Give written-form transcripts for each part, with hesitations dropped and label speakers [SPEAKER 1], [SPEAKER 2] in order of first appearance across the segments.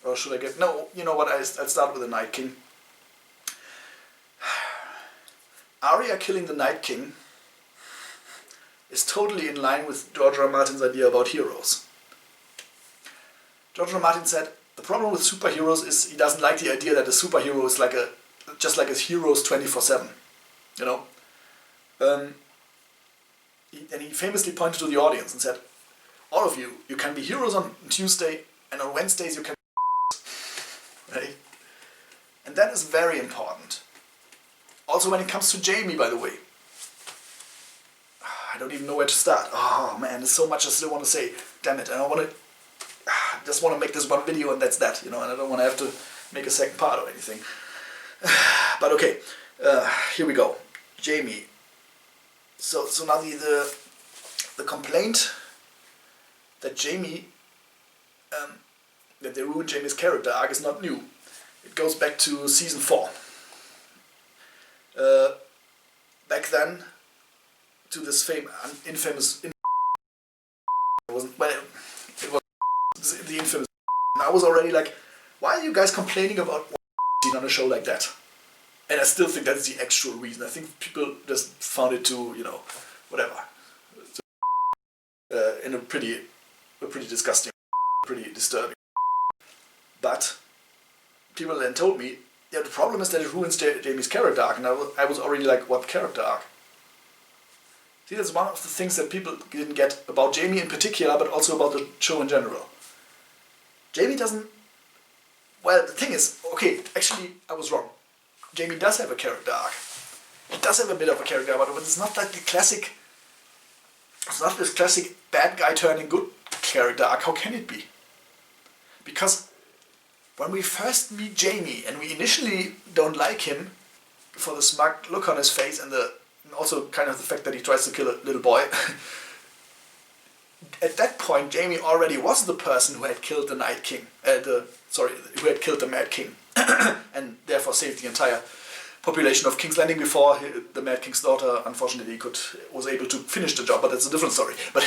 [SPEAKER 1] Or should I get... No, you know what, I'll start with the Night King. Arya killing the Night King is totally in line with George R. R. Martin's idea about heroes. George R. R. Martin said, the problem with superheroes is he doesn't like the idea that a superhero is like just like his heroes 24/7, you know. And he famously pointed to the audience and said, all of you, you can be heroes on Tuesday, and on Wednesdays you can be right? And that is very important. Also when it comes to Jaime, by the way. I don't even know where to start. Oh man, there's so much I still want to say. Damn it, I don't want to... just want to make this one video and that's that, you know, and I don't want to have to make a second part or anything. But okay, here we go. Jaime. So now the complaint that Jaime, that they ruined Jaime's character arc is not new. It goes back to season 4. Back then, to this infamous... It wasn't... Well, it was the infamous... And I was already like, why are you guys complaining about on a show like that? And I still think that's the actual reason. I think people just found it too, you know, whatever. In a pretty disgusting, pretty disturbing. But people then told me, yeah, the problem is that it ruins Jaime's character arc, and I was already like, what character arc? See, that's one of the things that people didn't get about Jaime in particular, but also about the show in general. Jaime doesn't... Well, the thing is, okay, actually, I was wrong. Jaime does have a character arc. He does have a bit of a character arc, but it's not like the classic... It's not this classic bad guy turning good character arc. How can it be? Because when we first meet Jaime, and we initially don't like him for the smug look on his face and also kind of the fact that he tries to kill a little boy, at that point Jaime already was the person who had killed the Night King, who had killed the Mad King, and therefore saved the entire population of King's Landing before the Mad King's daughter, unfortunately, was able to finish the job, but that's a different story. But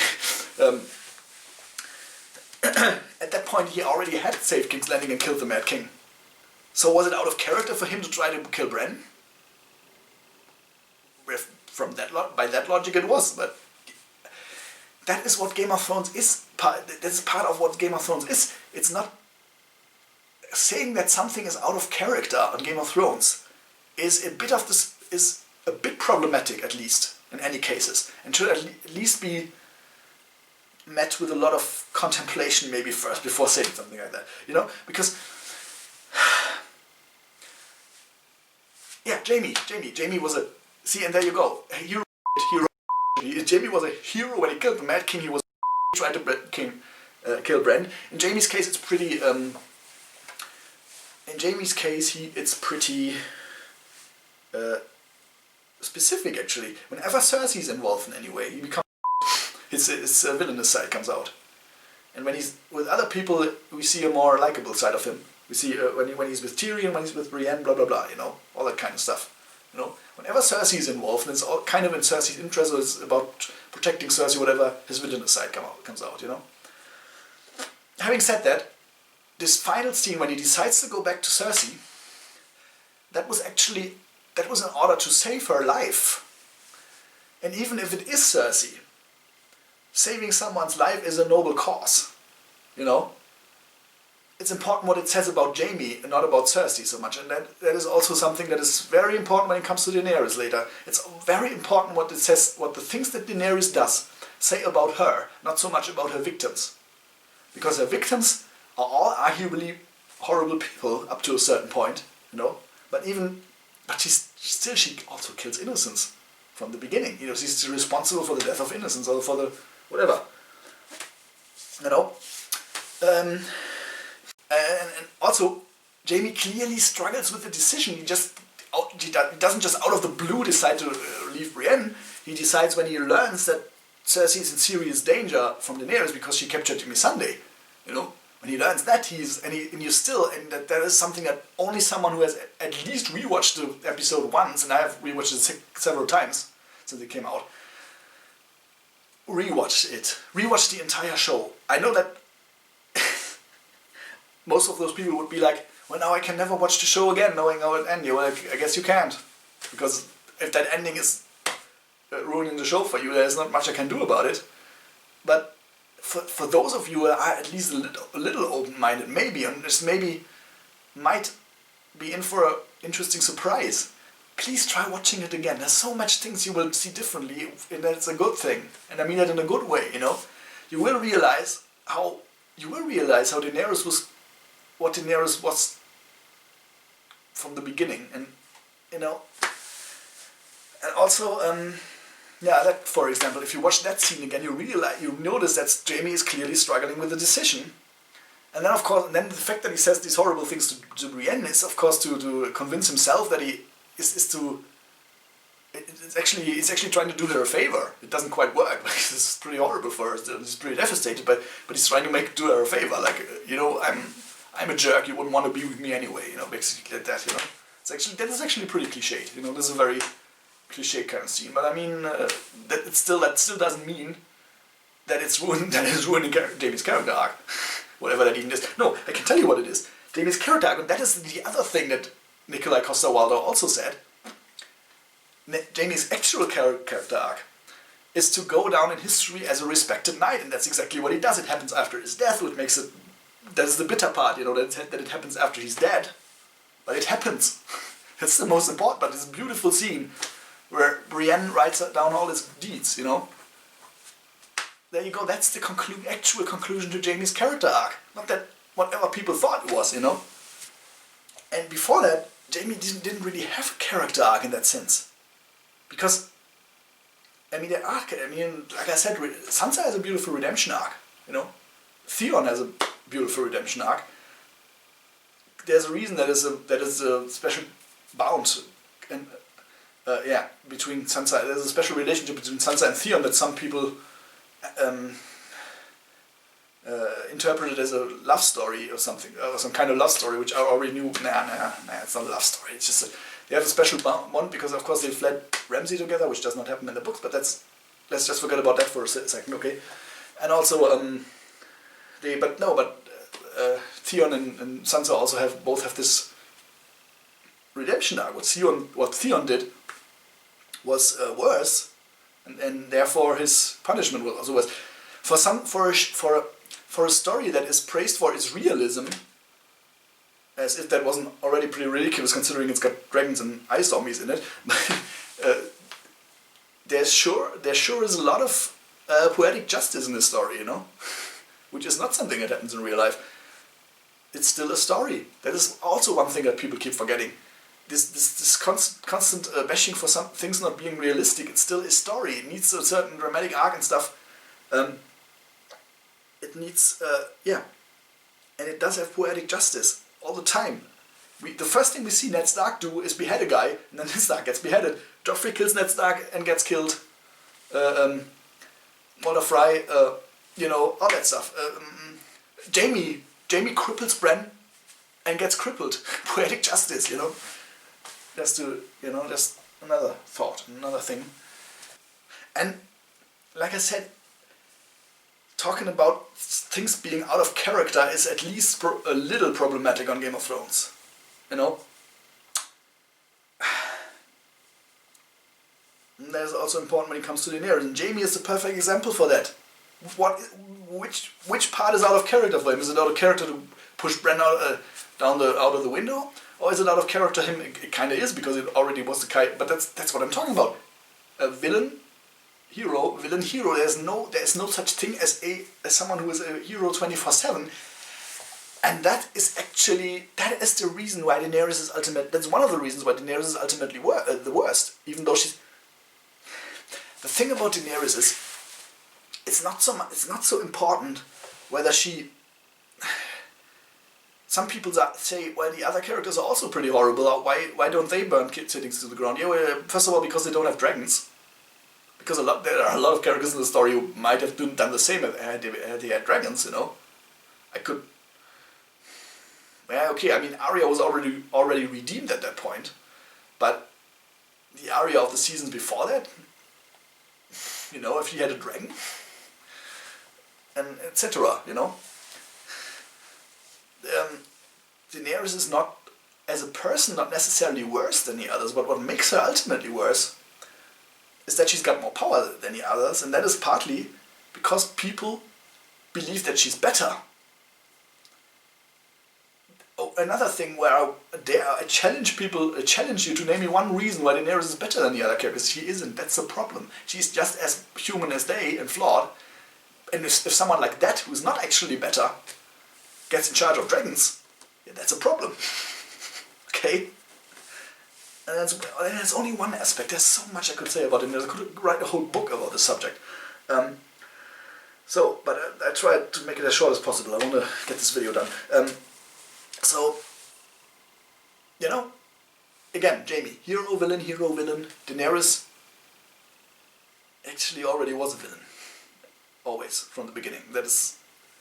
[SPEAKER 1] at that point he already had saved King's Landing and killed the Mad King. So was it out of character for him to try to kill Bran? By that logic it was, but that is what Game of Thrones is. That's part of what Game of Thrones is. It's not saying that something is out of character on Game of Thrones is a bit problematic, at least in any cases, and should at least be met with a lot of contemplation maybe first before saying something like that, you know, because yeah, Jaime was a... See, and there you go. Hero. Jaime was a hero when he killed the Mad King. He was trying to kill Bran. In Jaime's case, it's pretty. In Jaime's case, it's pretty specific actually. Whenever Cersei's involved in any way, he becomes his villainous side comes out. And when he's with other people, we see a more likable side of him. We see when he's with Tyrion, when he's with Brienne, blah blah blah. You know, all that kind of stuff. You know, whenever Cersei is involved, and it's all kind of in Cersei's interest, or it's about protecting Cersei, whatever, his villainous side comes out, you know. Having said that, this final scene when he decides to go back to Cersei, that was in order to save her life. And even if it is Cersei, saving someone's life is a noble cause, you know. It's important what it says about Jaime and not about Cersei so much, and that is also something that is very important when it comes to Daenerys later. It's very important what it says, what the things that Daenerys does say about her, not so much about her victims. Because her victims are all arguably horrible people up to a certain point, you know, but she also kills innocents from the beginning. You know, she's responsible for the death of innocents or for the whatever, you know. And also, Jaime clearly struggles with the decision. He doesn't just out of the blue decide to leave Brienne. He decides when he learns that Cersei is in serious danger from Daenerys because she captured Missandei. You know, when he learns that, and that is something that only someone who has at least rewatched the episode once, and I have rewatched it several times since it came out. Rewatch the entire show. I know that. most of those people would be like, well, now I can never watch the show again knowing how it ends. Well, I guess you can't. Because if that ending is ruining the show for you, there's not much I can do about it. But for those of you who are at least a little open-minded, maybe, and just maybe might be in for an interesting surprise, please try watching it again. There's so much things you will see differently, and that's a good thing. And I mean that in a good way, you know. You will realize how Daenerys was, what Daenerys was from the beginning, and you know. And also, that, for example, if you watch that scene again, you notice that Jaime is clearly struggling with the decision. And then, of course, the fact that he says these horrible things to Brienne is, of course, to convince himself that he is actually trying to do her a favor. It doesn't quite work. Like, this is pretty horrible for her. He's pretty devastated, but he's trying to do her a favor. Like, you know, I'm a jerk. You wouldn't want to be with me anyway. You know, basically like that. You know, that is actually pretty cliched. You know, this is a very cliche kind of scene, but I mean that still doesn't mean that it's ruining Daisy's character arc, whatever that even is. No, I can tell you what it is. Daisy's character arc, and that is the other thing that Nikolai Coster-Waldau also said. Daisy's actual character arc is to go down in history as a respected knight, and that's exactly what he does. It happens after his death, which makes it. That's the bitter part, you know, that it happens after he's dead, but it happens. That's the most important. But it's a beautiful scene where Brienne writes down all his deeds, you know. There you go, that's the actual conclusion to Jaime's character arc. Not that whatever people thought it was, you know. And before that, Jaime didn't really have a character arc in that sense. Because, I mean, like I said, Sansa has a beautiful redemption arc, you know. Theon has a beautiful redemption arc. There's a reason that is a special bound and between Sansa. There's a special relationship between Sansa and Theon that some people interpret it as a love story or something, or some kind of love story, which I already knew. Nah, it's not a love story. It's just they have a special bond because, of course, they fled Ramsay together, which does not happen in the books. But let's just forget about that for a second, okay? And also, Theon and Sansa also both have this redemption arc. What Theon did was worse, and therefore his punishment was also worse. For a story that is praised for its realism, as if that wasn't already pretty ridiculous considering it's got dragons and ice zombies in it, there sure is a lot of poetic justice in this story, you know, which is not something that happens in real life. It's still a story. That is also one thing that people keep forgetting. This constant bashing for some things not being realistic. It's still a story. It needs a certain dramatic arc and stuff. It needs, and it does have poetic justice all the time. The first thing we see Ned Stark do is behead a guy, and then Ned Stark gets beheaded. Joffrey kills Ned Stark and gets killed. Walder Frey, you know, all that stuff. Jaime cripples Bran and gets crippled. Poetic justice, you know. Just another thought, another thing. And like I said, talking about things being out of character is at least a little problematic on Game of Thrones. You know? And that is also important when it comes to Daenerys. And Jaime is the perfect example for that. Which part is out of character for him? Is it out of character to push Bran out of the window? Or is it out of character him? It kind of is, because it already was the guy. But that's what I'm talking about. A villain hero. There's no such thing as someone who is a hero 24/7. And that is the reason why Daenerys is that's one of the reasons why Daenerys is ultimately the worst. Even though the thing about Daenerys is, it's not so important whether she. Some people say, well, the other characters are also pretty horrible. Why don't they burn cities to the ground? Yeah, well, first of all, because they don't have dragons. Because there are a lot of characters in the story who might have done the same had they had dragons, you know. Yeah, okay, I mean, Arya was already redeemed at that point. But the Arya of the seasons before that, you know, if she had a dragon, and etc., you know. Daenerys is not, as a person, not necessarily worse than the others, but what makes her ultimately worse is that she's got more power than the others, and that is partly because people believe that she's better. Oh, another thing where I challenge people, challenge you to name me one reason why Daenerys is better than the other characters. She isn't. That's the problem. She's just as human as they and flawed. And if someone like that, who's not actually better, gets in charge of dragons, yeah, that's a problem. Okay? And that's only one aspect. There's so much I could say about it. I could write a whole book about the subject. But I tried to make it as short as possible. I want to get this video done. So, you know, again, Jaime, hero, villain, Daenerys actually already was a villain. Always, from the beginning. That is,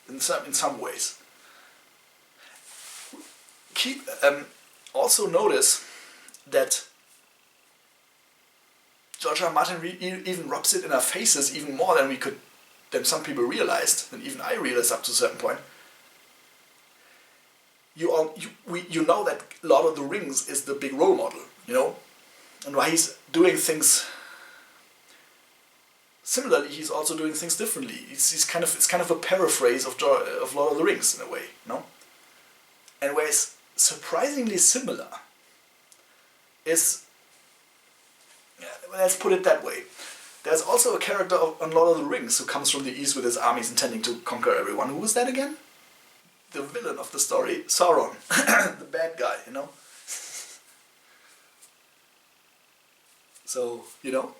[SPEAKER 1] in some ways. Also notice that George R. R. Martin even rubs it in our faces even more than some people realized, and even I realized up to a certain point. You know that Lord of the Rings is the big role model, you know, and why he's doing things. Similarly, he's also doing things differently. It's kind of a paraphrase of Lord of the Rings in a way, you know. And where it's surprisingly similar is, let's put it that way. There's also a character on Lord of the Rings who comes from the east with his armies intending to conquer everyone. Who was that again? The villain of the story, Sauron, the bad guy, you know. So, you know,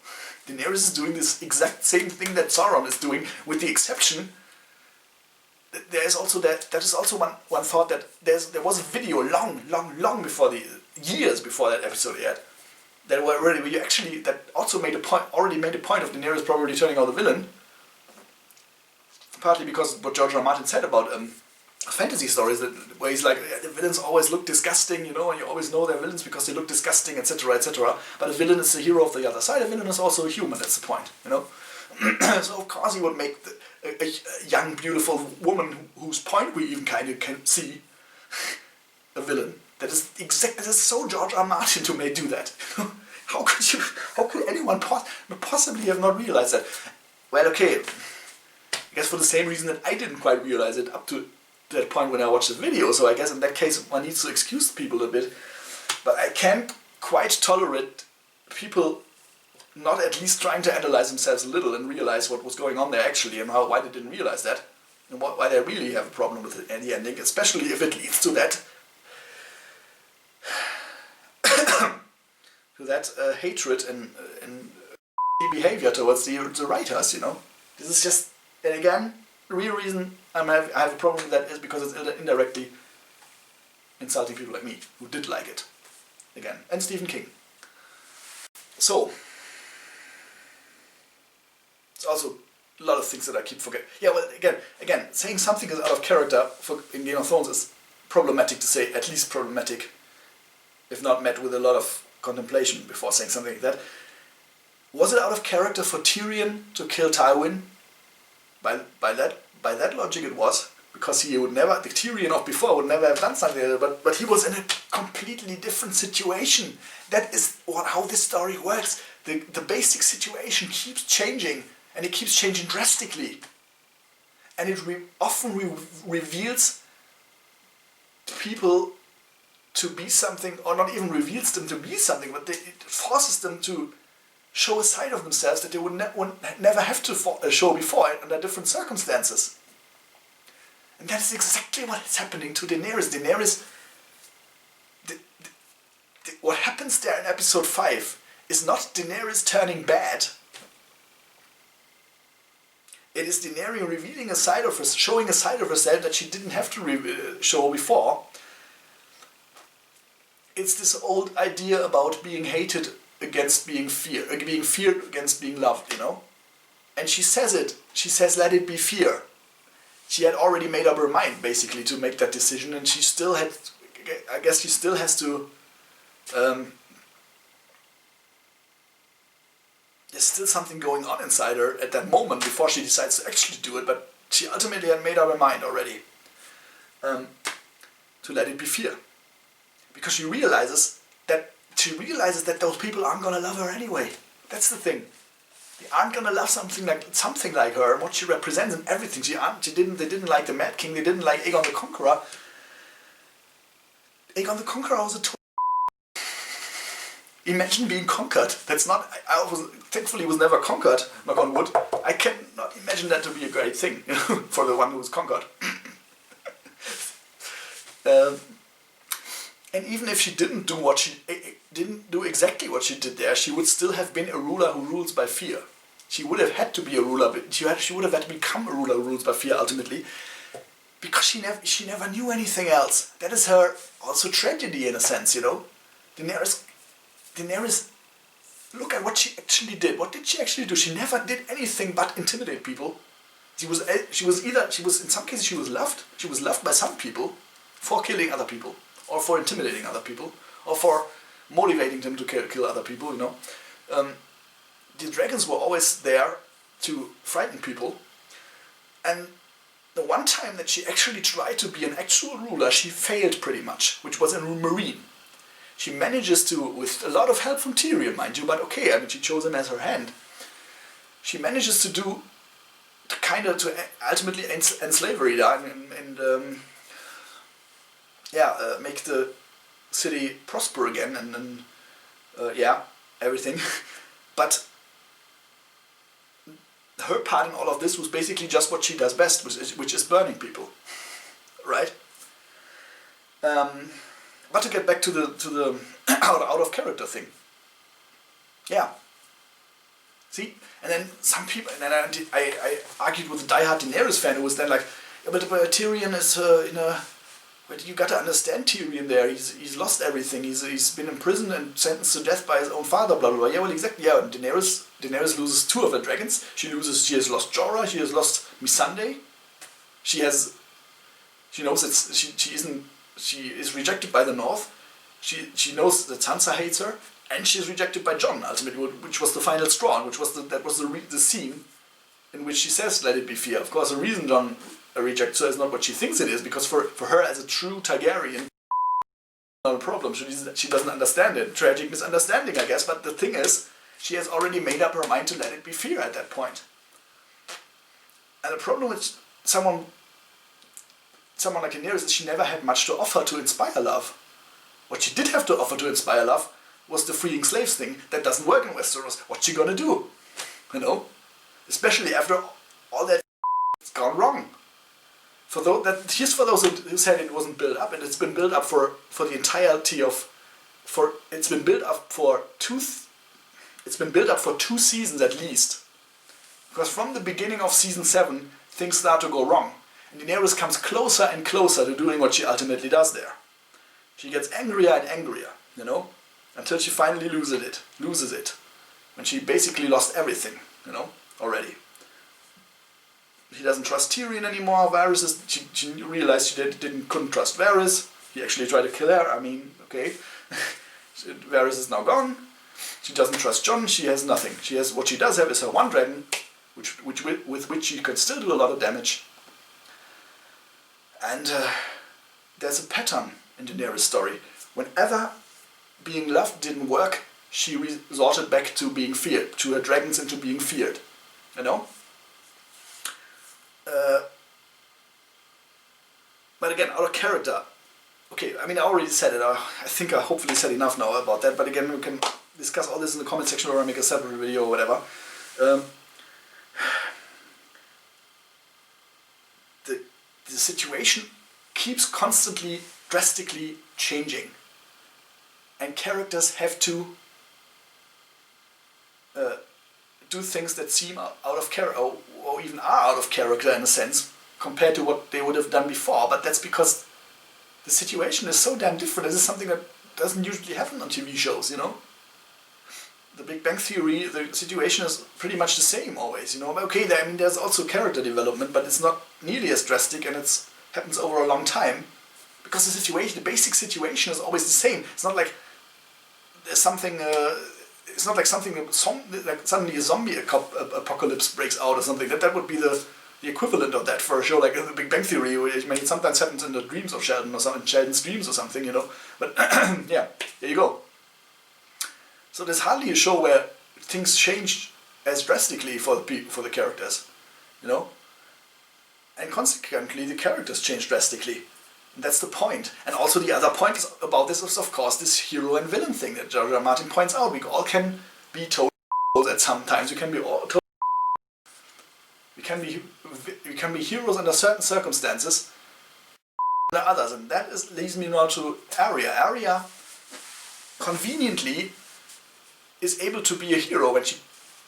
[SPEAKER 1] Daenerys is doing this exact same thing that Sauron is doing, with the exception that there is also that is also one thought that there was a video long before years before that episode aired, that also made a point of Daenerys probably turning out the villain, partly because what George R. R. Martin said about fantasy stories, where he's like, yeah, the villains always look disgusting, you know, and you always know they're villains because they look disgusting, etc., etc. But a villain is the hero of the other side. A villain is also a human. That's the point, you know. So of course he would make a young, beautiful woman whose point we even kind of can see a villain. That is so George R. R. Martin to do that. How could anyone possibly have not realized that? Well, okay, I guess for the same reason that I didn't quite realize it up to that point when I watched the video, so I guess in that case one needs to excuse people a bit. But I can't quite tolerate people not at least trying to analyze themselves a little and realize what was going on there actually, and why they didn't realize that, and why they really have a problem with the ending, especially if it leads to that hatred and behavior towards the writers, you know. This is just, and again, the real reason I have a problem with that is because it's indirectly insulting people like me, who did like it. Again, and Stephen King. So, it's also a lot of things that I keep forgetting. Yeah, well, again, saying something is out of character in Game of Thrones is problematic to say, at least problematic, if not met with a lot of contemplation before saying something like that. Was it out of character for Tyrion to kill Tywin? By that logic it was, because he would never, the Tyrion of before would never have done something like that, but he was in a completely different situation. That is how this story works. The basic situation keeps changing, and it keeps changing drastically. And it often reveals people to be something, or not even reveals them to be something, but it forces them to show a side of themselves that they would never have to show before under different circumstances. And that is exactly what is happening to Daenerys. Daenerys, what happens there in episode 5 is not Daenerys turning bad. It is Daenerys revealing a side of herself, showing a side of herself that she didn't have to show before. It's this old idea about being hated against being feared against being loved, you know? And she says it. She says, let it be fear. She had already made up her mind, basically, to make that decision, and she still had, I guess she still has to, there's still something going on inside her at that moment before she decides to actually do it, but she ultimately had made up her mind already. to let it be fear. Because she realizes that those people aren't gonna love her anyway. That's the thing. They aren't gonna love something like her and what she represents and everything. They didn't like the Mad King. They didn't like Aegon the Conqueror. Aegon the Conqueror was a imagine being conquered. That's not. Thankfully was never conquered. Knock on wood. I cannot imagine that to be a great thing, you know, for the one who was conquered. And even if she didn't do exactly what she did there, she would still have been a ruler who rules by fear. She would have had to be a ruler. She would have had to become a ruler who rules by fear ultimately, because she never knew anything else. That is her also tragedy in a sense, you know. Daenerys, look at what she actually did. What did she actually do? She never did anything but intimidate people. She was in some cases she was loved. She was loved by some people for killing other people, or for intimidating other people, or for motivating them to kill other people, you know. The dragons were always there to frighten people, and the one time that she actually tried to be an actual ruler, she failed pretty much, which was in Marine. She manages to, with a lot of help from Tyrion, mind you, but okay, I mean, she chose him as her hand. She manages to ultimately end slavery and make the city prosper again and everything. But her part in all of this was basically just what she does best, which is burning people, right? But to get back to the out of character thing, yeah. See, and then some people, and then I argued with a diehard Daenerys fan who was then like, yeah, but Tyrion is but you gotta understand Tyrion there. He's lost everything. He's been imprisoned and sentenced to death by his own father. Blah blah blah. Yeah, well, exactly. Yeah, and Daenerys loses 2 of her dragons. She has lost Jorah. She has lost Missandei. She knows she is rejected by the North. She knows that Sansa hates her, and she is rejected by Jon ultimately, which was the final straw, and that was the scene in which she says, "Let it be fear." Of course, the reason Jon rejects her is not what she thinks it is, because for her as a true Targaryen, not a problem. She doesn't understand it. Tragic misunderstanding, I guess. But the thing is, she has already made up her mind to let it be fear at that point. And the problem with someone like Daenerys is she never had much to offer to inspire love. What she did have to offer to inspire love was the freeing slaves thing that doesn't work in Westeros. What's she gonna do? You know? Especially after all that has gone wrong. Here's for those who said it wasn't built up, and it's been built up for the entirety of it's been built up for 2 seasons at least. Because from the beginning of season 7, things start to go wrong. And Daenerys comes closer and closer to doing what she ultimately does there. She gets angrier and angrier, you know, until she finally loses it. When she basically lost everything, you know, already. She doesn't trust Tyrion anymore. She realized she couldn't trust Varys. He actually tried to kill her. I mean, okay. Varys is now gone. She doesn't trust Jon. She has nothing. What she does have is her one dragon, with which she can still do a lot of damage. And there's a pattern in Daenerys' story. Whenever being loved didn't work, she resorted back to being feared, to her dragons and to being feared. You know? But again, out of character. Okay, I mean, I already said it. I think I hopefully said enough now about that. But again, we can discuss all this in the comment section, or I make a separate video or whatever. The situation keeps constantly, drastically changing. And characters have to do things that seem out of character, or even are out of character in a sense, compared to what they would have done before. But that's because the situation is so damn different. This is something that doesn't usually happen on TV shows, you know? The Big Bang Theory, the situation is pretty much the same always, you know? Okay, there's also character development, but it's not nearly as drastic, and it happens over a long time. Because the basic situation is always the same. It's not like there's something... it's not like something like suddenly a zombie apocalypse breaks out or something. That would be the the equivalent of that for a show like The Big Bang Theory. I mean, it sometimes happens in the dreams of Sheldon or something, Sheldon's dreams or something, you know. But yeah, there you go. So there's hardly a show where things change as drastically for the characters, you know. And consequently, the characters change drastically. And that's the point. And also the other point about this is, of course, this hero and villain thing that George R. R. Martin points out. We all can be total at some times. We can be all total. We can be heroes under certain circumstances than others. And that leads me now to Arya. Arya conveniently is able to be a hero when she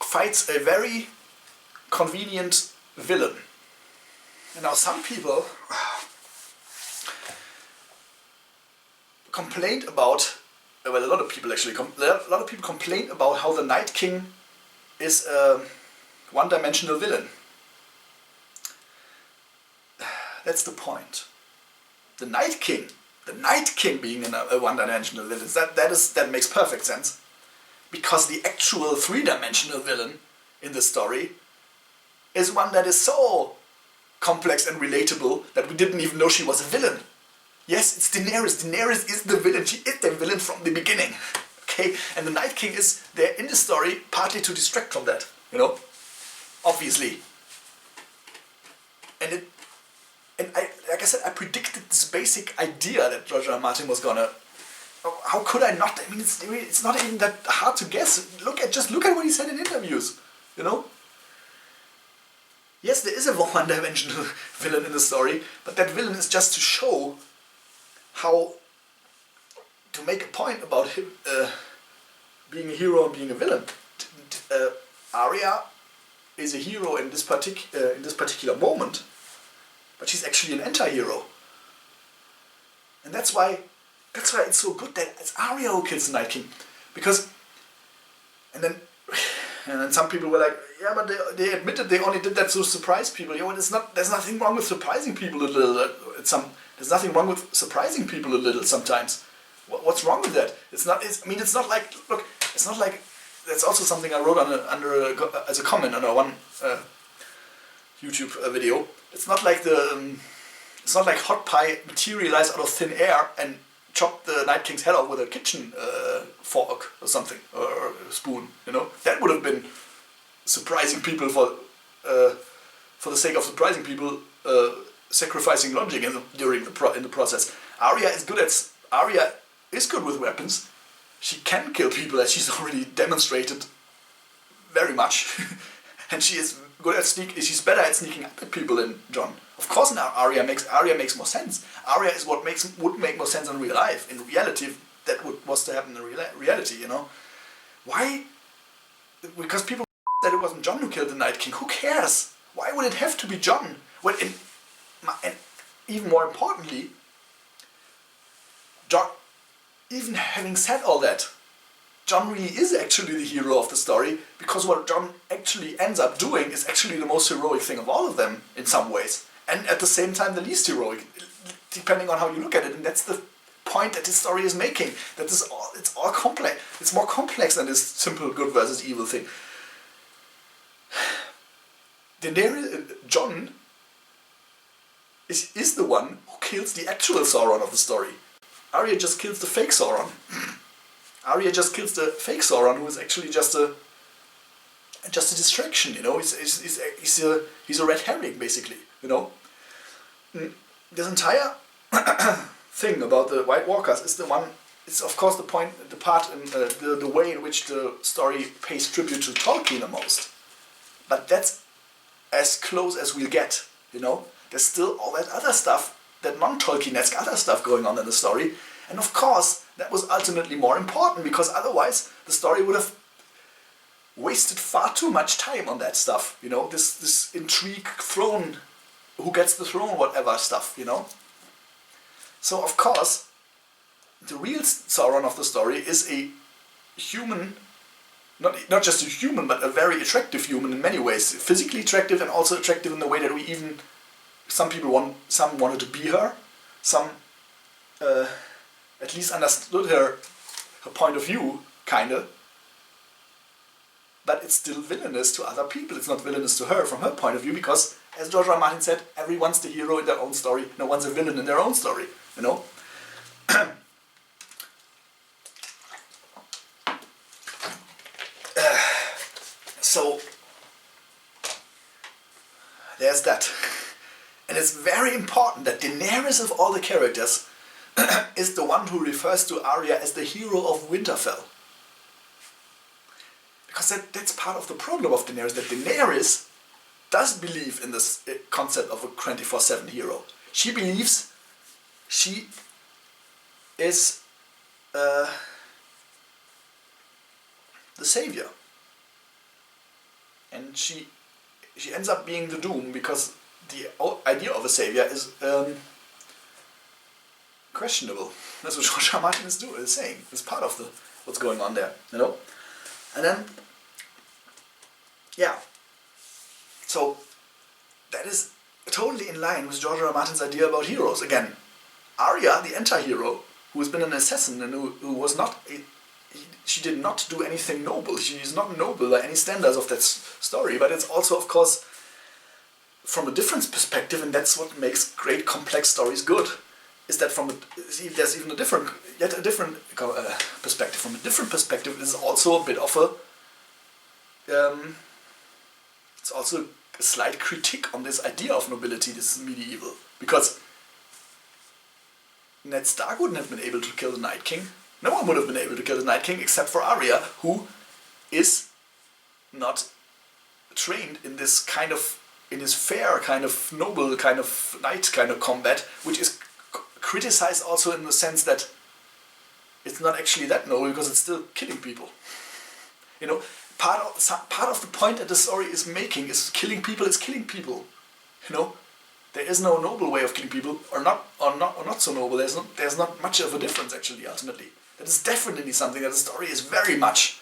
[SPEAKER 1] fights a very convenient villain. And now some people complained about, well, a lot of people actually, complain about how the Night King is a one-dimensional villain. That's the point. The Night King being a one-dimensional villain, that makes perfect sense. Because the actual three-dimensional villain in the story is one that is so complex and relatable that we didn't even know she was a villain. Yes, it's Daenerys. Daenerys is the villain. She is the villain from the beginning. Okay, and the Night King is there in the story partly to distract from that, you know, obviously. And like I said, I predicted this basic idea that George R. R. Martin was gonna. How could I not? I mean, it's not even that hard to guess. Just look at what he said in interviews, you know. Yes, there is a one-dimensional villain in the story, but that villain is just to show how to make a point about him being a hero and being a villain. Arya is a hero in this particular moment, but she's actually an anti-hero, and that's why it's so good that it's Arya who kills the Night King, because and then some people were like, yeah, but they admitted they only did that to surprise people. You know, there's nothing wrong with surprising people a little. There's nothing wrong with surprising people a little sometimes. What's wrong with that? It's not like, look, it's not like, that's also something I wrote as a comment on one YouTube video. It's not like hot pie materialized out of thin air and chopped the Night King's head off with a kitchen fork or something, or a spoon, you know. That would have been surprising people for the sake of surprising people, sacrificing logic in the process. Arya is good with weapons. She can kill people, as she's already demonstrated very much, and she is good at she's better at sneaking up at people than Jon. Of course, now Arya makes more sense. Arya is what would make more sense in real life. In reality, that was to happen in reality, you know. Why? Because people that it wasn't Jon who killed the Night King. Who cares? Why would it have to be Jon? Well, and even more importantly, Jon. Even having said all that, Jon really is actually the hero of the story, because what Jon actually ends up doing is actually the most heroic thing of all of them in some ways, and at the same time the least heroic, depending on how you look at it. And that's the point that this story is making. That it's all complex. It's more complex than this simple good versus evil thing. Jon is the one who kills the actual Sauron of the story. Arya just kills the fake Sauron. Arya just kills the fake Sauron, who is actually just a distraction, you know. He's a red herring, basically, you know. This entire thing about the White Walkers is of course the part in the way in which the story pays tribute to Tolkien the most. But that's as close as we'll get, you know. There's still all that other stuff, that non-Tolkien-esque other stuff going on in the story. And of course, that was ultimately more important, because otherwise the story would have wasted far too much time on that stuff, you know, this intrigue, throne, who gets the throne, whatever stuff, you know. So of course, the real Sauron of the story is a human, not just a human, but a very attractive human in many ways. Physically attractive, and also attractive in the way that some wanted to be her, some at least understood her point of view, kinda. But it's still villainous to other people. It's not villainous to her from her point of view, because as George R. R. Martin said, everyone's the hero in their own story, no one's a villain in their own story, you know? So, there's that. And it's very important that Daenerys of all the characters is the one who refers to Arya as the hero of Winterfell. Because that's part of the problem of Daenerys, that Daenerys does believe in this concept of a 24/7 hero. She believes she is the savior. And she ends up being the doom because the idea of a savior is questionable. That's what George R. R. Martin is saying. It's part of what's going on there, you know. And then, yeah. So that is totally in line with George R. R. Martin's idea about heroes. Again, Arya, the anti-hero, who has been an assassin and who was not. She did not do anything noble. She is not noble by any standards of that story, but it's also, of course, from a different perspective, and that's what makes great complex stories good, is that there's even a different perspective. From a different perspective, it is also a bit of it's also a slight critique on this idea of nobility, this medieval, because Ned Stark wouldn't have been able to kill the Night King. No one would have been able to kill the Night King except for Arya, who is not trained in this fair kind of noble kind of knight kind of combat, which is criticized also in the sense that it's not actually that noble because it's still killing people. You know, part of the point that the story is making is killing people is killing people. You know, there is no noble way of killing people, or not so noble. There's not much of a difference actually. Ultimately, that is definitely something that the story is very much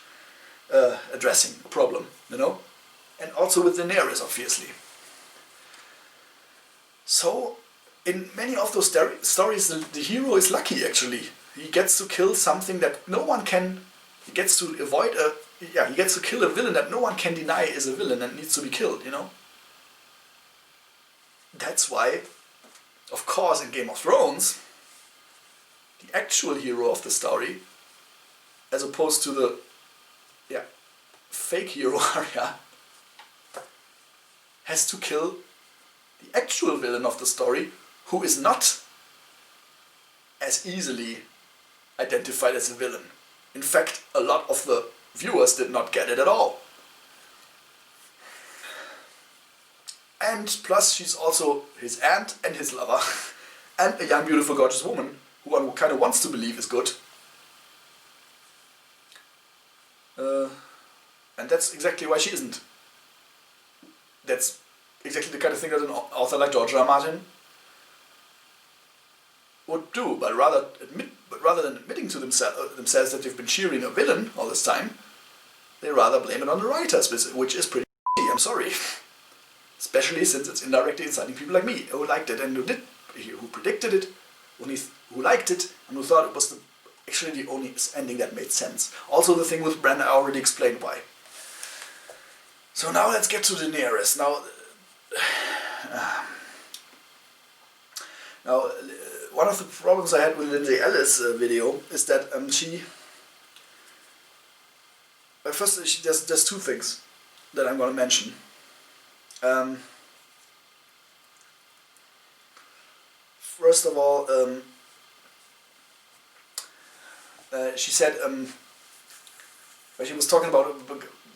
[SPEAKER 1] addressing a problem. You know, and also with Daenerys, obviously. So, in many of those stories, the hero is lucky actually. He gets to kill something that no one can. He gets to he gets to kill a villain that no one can deny is a villain and needs to be killed, you know? That's why, of course, in Game of Thrones, the actual hero of the story, as opposed to the fake hero Arya, has to kill the actual villain of the story, who is not as easily identified as a villain. In fact, a lot of the viewers did not get it at all. And plus, she's also his aunt and his lover, and a young, beautiful, gorgeous woman who one kind of wants to believe is good. And that's exactly why she isn't. That's exactly the kind of thing that an author like George R. R. Martin would do, but rather than admitting to themselves that they've been cheering a villain all this time, they rather blame it on the writers, which is pretty I'm sorry. Especially since it's indirectly inciting people like me, who liked it and who predicted it, who liked it, and who thought it was actually the only ending that made sense. Also the thing with Bran, I already explained why. So now let's get to Daenerys. Now, one of the problems I had with Lindsay Ellis' video is that there's two things that I'm going to mention. First of all, she said, when she was talking about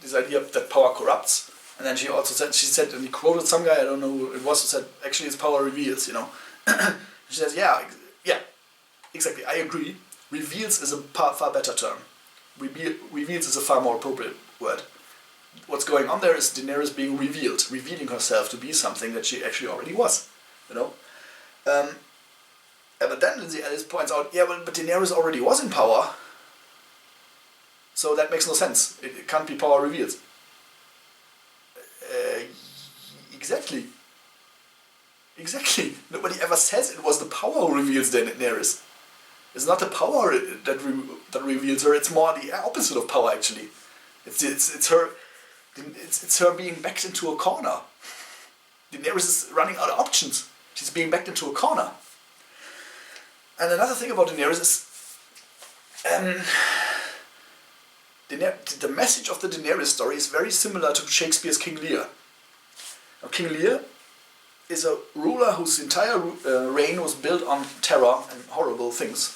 [SPEAKER 1] this idea that power corrupts, and then she said, and he quoted some guy, I don't know who it was, who said, actually it's power reveals, you know. She says, yeah, exactly, I agree. Reveals is a far better term. Reveals is a far more appropriate word. What's going on there is Daenerys being revealing herself to be something that she actually already was, you know. But then Lindsay Ellis points out, but Daenerys already was in power, so that makes no sense. It can't be power reveals. Exactly. Nobody ever says it was the power who reveals Daenerys. It's not the power that reveals her. It's more the opposite of power, actually. It's her being backed into a corner. Daenerys is running out of options. She's being backed into a corner. And another thing about Daenerys is the message of the Daenerys story is very similar to Shakespeare's King Lear. Now, King Lear is a ruler whose entire reign was built on terror and horrible things.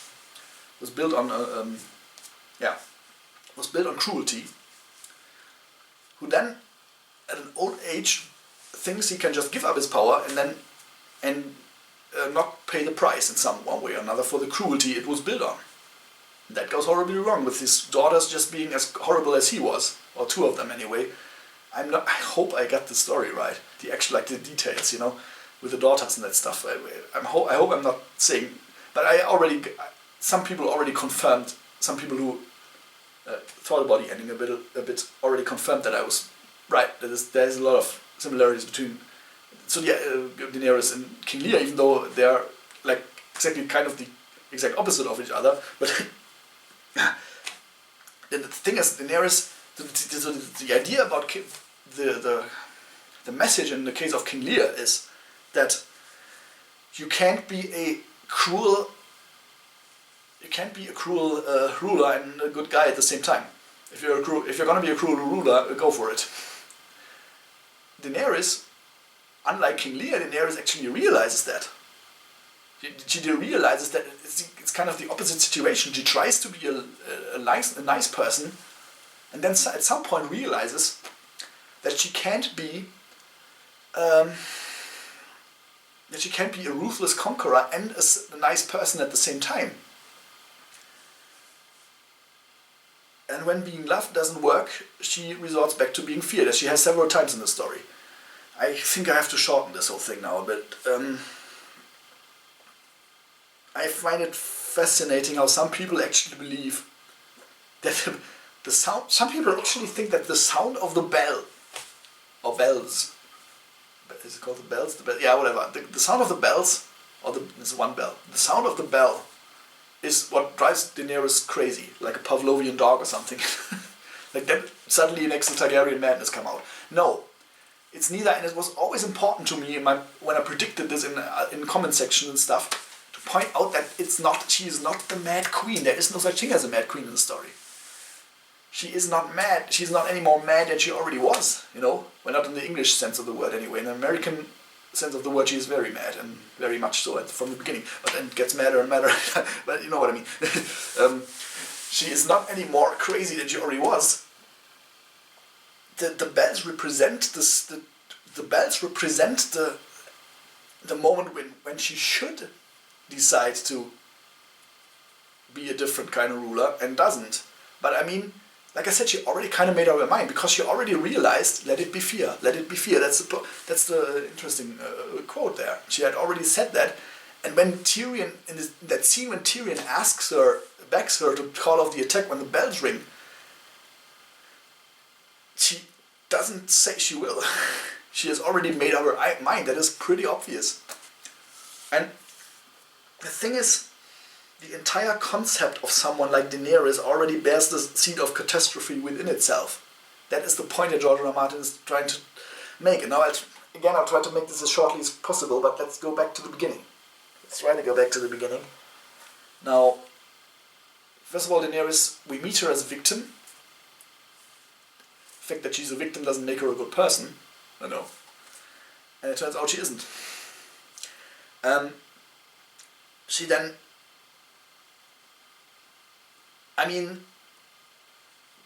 [SPEAKER 1] Was built on was built on cruelty. Who then, at an old age, thinks he can just give up his power and not pay the price in some one way or another for the cruelty it was built on. That goes horribly wrong with his daughters just being as horrible as he was, or two of them anyway. I hope I got the story right, the actual the details, with the daughters and that stuff. I hope I'm not saying, but some people already confirmed. Some people who thought about the ending a bit already confirmed that I was right. There's a lot of similarities between Daenerys and King Lear, even though they are exactly kind of the exact opposite of each other. But the thing is, Daenerys, the idea about the message in the case of King Lear is that you can't be a cruel ruler and a good guy at the same time. If you're gonna be a cruel ruler, go for it. Daenerys, unlike King Lear, Daenerys actually realizes that. She realizes that it's kind of the opposite situation. She tries to be a nice person, and then at some point realizes that she can't be a ruthless conqueror and a nice person at the same time. And when being loved doesn't work, she resorts back to being feared, as she has several times in the story. I think I have to shorten this whole thing now a bit. I find it fascinating how some people actually believe that the sound. Some people actually think that the sound of the bell, or bells, is it called the bells? The bell, yeah, whatever. The sound of the bells, it's one bell. The sound of the bell is what drives Daenerys crazy, like a Pavlovian dog or something. Like then suddenly makes the Targaryen madness come out. No, it's neither, and it was always important to me when I predicted this in comment section and stuff, to point out that she is not the Mad Queen. There is no such thing as a Mad Queen in the story. She is not mad. She's not any more mad than she already was, Well, not in the English sense of the word anyway. In the American sense of the word, she is very mad, and very much so from the beginning. But then it gets madder and madder. But you know what I mean. She is not any more crazy than she already was. The bells represent the bells represent the moment when she should decide to be a different kind of ruler and doesn't. But I mean, like I said, she already kind of made up her mind, because she already realized, let it be fear, let it be fear. That's the interesting quote there. She had already said that, and when Tyrion, in that scene when Tyrion begs her to call off the attack when the bells ring, she doesn't say she will. She has already made up her mind. That is pretty obvious. And the thing is, the entire concept of someone like Daenerys already bears the seed of catastrophe within itself. That is the point that George R. R. Martin is trying to make. And now I'll try to make this as shortly as possible, but let's go back to the beginning. Let's try to go back to the beginning. Now, first of all, Daenerys, we meet her as a victim. The fact that she's a victim doesn't make her a good person. I know. And it turns out she isn't. She then...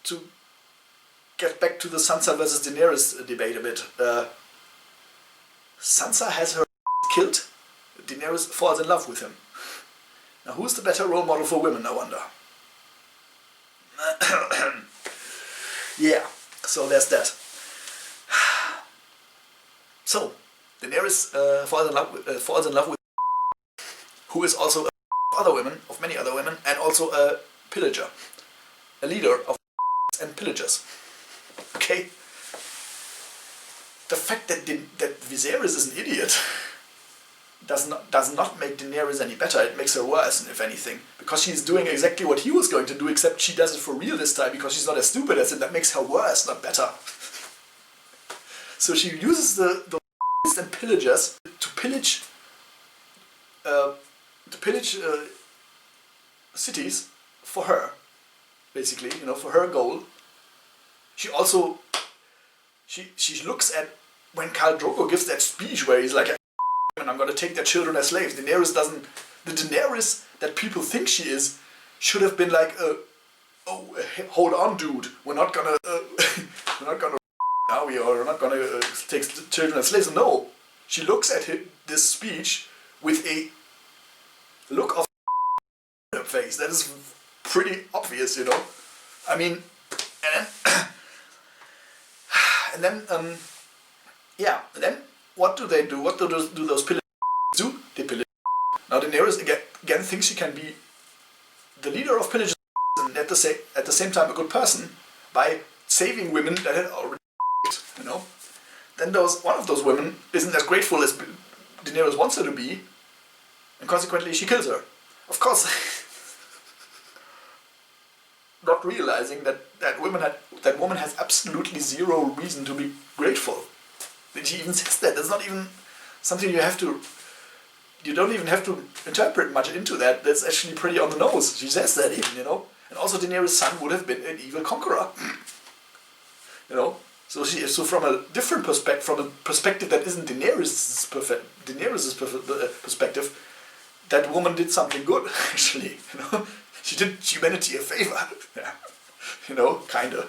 [SPEAKER 1] to get back to the Sansa versus Daenerys debate a bit. Sansa has her killed. Daenerys falls in love with him. Now, who's the better role model for women, I wonder? Yeah, so there's that. So, Daenerys falls in love with who is also of many other women, and also a pillager, a leader of and pillagers. Okay? The fact that Viserys is an idiot does not make Daenerys any better. It makes her worse, if anything, because she's doing exactly what he was going to do, except she does it for real this time, because she's not as stupid as him. That makes her worse, not better. So she uses the and pillagers to pillage cities for her, basically, for her goal. She also she looks at when Khal Drogo gives that speech where he's like, and I'm gonna take their children as slaves. Daenerys doesn't. The Daenerys that people think she is should have been like, oh, hold on, dude. We're not gonna now we're not gonna take children as slaves. No, she looks at this speech with a look of her face that is pretty obvious, I mean, and then then what do they do? What do those pillagers do? They pillage. Now Daenerys again thinks she can be the leader of pillagers and at the same time a good person by saving women that had already, Then one of those women isn't as grateful as Daenerys wants her to be, and consequently she kills her. Of course, not realizing that woman has absolutely zero reason to be grateful. That she even says that. That's not even something you don't even have to interpret much into that. That's actually pretty on the nose. She says that even, And also Daenerys' son would have been an evil conqueror. So from a different perspective, from a perspective that isn't Daenerys' perspective, that woman did something good, actually. She did humanity a favor. Yeah. Kinda.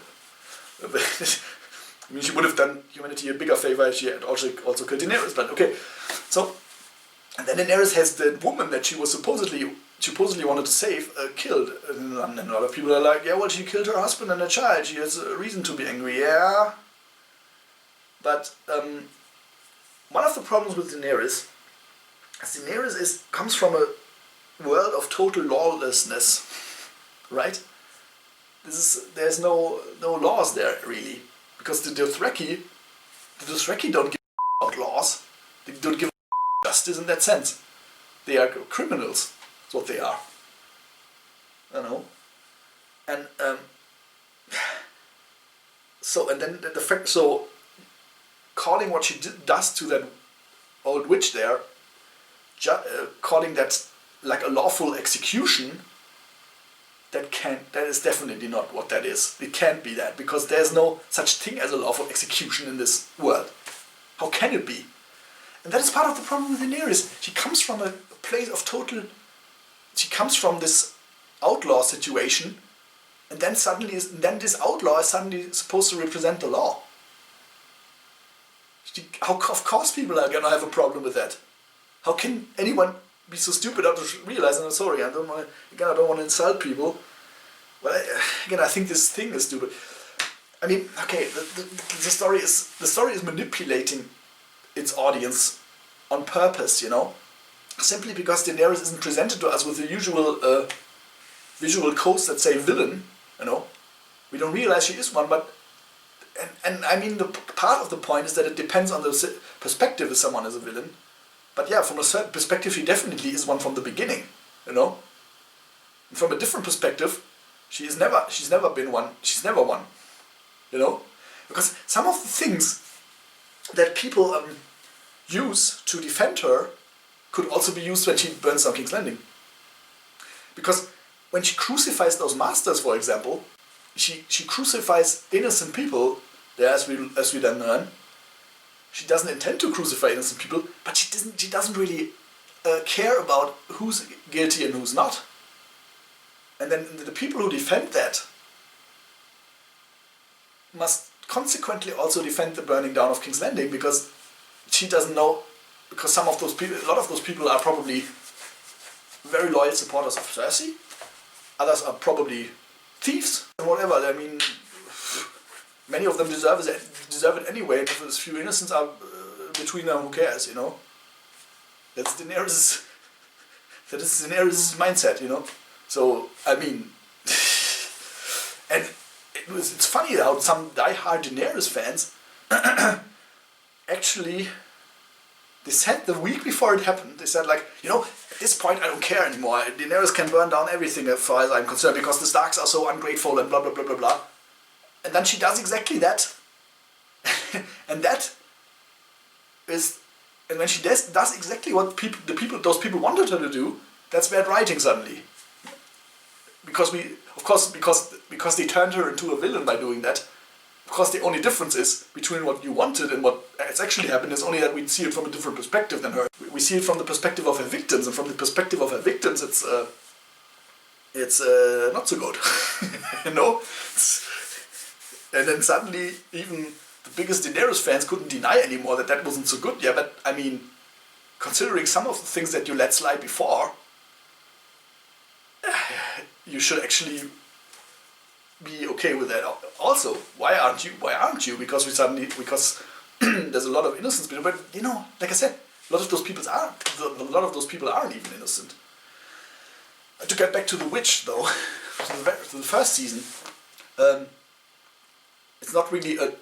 [SPEAKER 1] I mean, she would have done humanity a bigger favor if she had also killed Daenerys, but okay. So, and then Daenerys has the woman that she was supposedly wanted to save killed. And a lot of people are like, yeah, well, she killed her husband and a child. She has a reason to be angry, yeah. But one of the problems with Daenerys is comes from a world of total lawlessness, right? There's no laws there really, because the Dothraki don't give out laws. They don't give justice in that sense. They are criminals. That's what they are. And so calling what she does to that old witch there, calling that like a lawful execution, that is definitely not what that is. It can't be that, because there's no such thing as a lawful execution in this world. How can it be? And that is part of the problem with Daenerys. She comes from a place of she comes from this outlaw situation, and then this outlaw is suddenly supposed to represent the law. Of course people are gonna have a problem with that. How can anyone be so stupid not to realize? And I'm sorry, I don't want to insult people. But I think this thing is stupid. I mean, okay, the story is manipulating its audience on purpose, simply because Daenerys isn't presented to us with the usual visual codes that say villain, We don't realize she is one, but and I mean, the part of the point is that it depends on the perspective if someone is a villain. But yeah, from a certain perspective, she definitely is one from the beginning, And from a different perspective, she's never been one. She's never one, Because some of the things that people use to defend her could also be used when she burns down King's Landing. Because when she crucifies those masters, for example, she crucifies innocent people. There, as we then learn. She doesn't intend to crucify innocent people, but she doesn't really care about who's guilty and who's not. And then the people who defend that must consequently also defend the burning down of King's Landing, because she doesn't know, because a lot of those people are probably very loyal supporters of Cersei. Others are probably thieves and whatever. I mean, many of them deserve it anyway. If there's few innocents are between them, who cares, That's Daenerys' mindset, So, I mean, and it's funny how some die-hard Daenerys fans actually, they said the week before it happened, they said like, at this point I don't care anymore. Daenerys can burn down everything as far as I'm concerned, because the Starks are so ungrateful and blah blah blah blah blah. And then she does exactly that. And that is And when she does exactly what those people wanted her to do, that's bad writing suddenly. Because because they turned her into a villain by doing that. Because the only difference is between what you wanted and what has actually happened is only that we see it from a different perspective than her. We see it from the perspective of her victims, and from the perspective of her victims, it's not so good, you know. And then suddenly, even the biggest Daenerys fans couldn't deny anymore that wasn't so good. Yeah, but I mean, considering some of the things that you let slide before, you should actually be okay with that. Also, why aren't you? Because there's a lot of innocence, but you know, like I said, a lot of those people aren't even innocent. To get back to the witch, though, to the first season, it's not really an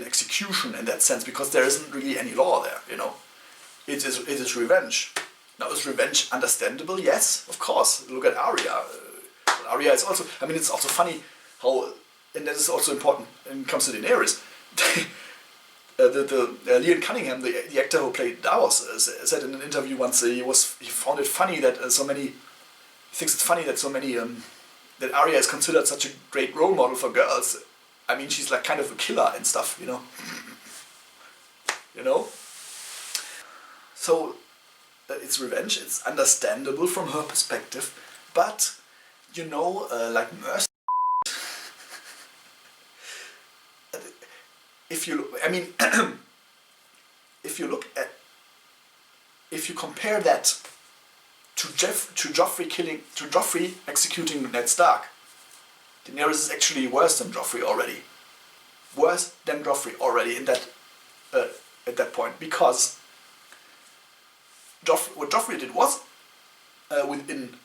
[SPEAKER 1] execution in that sense, because there isn't really any law there. You know, it is revenge. Now, is revenge understandable? Yes, of course. Look at Arya. Arya is also. I mean, it's also funny how, and that is also important when it comes to Daenerys. Liam Cunningham, the actor who played Davos, said in an interview once he found it funny that that Arya is considered such a great role model for girls. I mean, she's like kind of a killer and stuff, you know. You know. So it's revenge. It's understandable from her perspective, but you know, like mercy. If you compare that to Joffrey executing Ned Stark, Daenerys is actually worse than Joffrey already. Worse than Joffrey already in that at that point, because what Joffrey did was within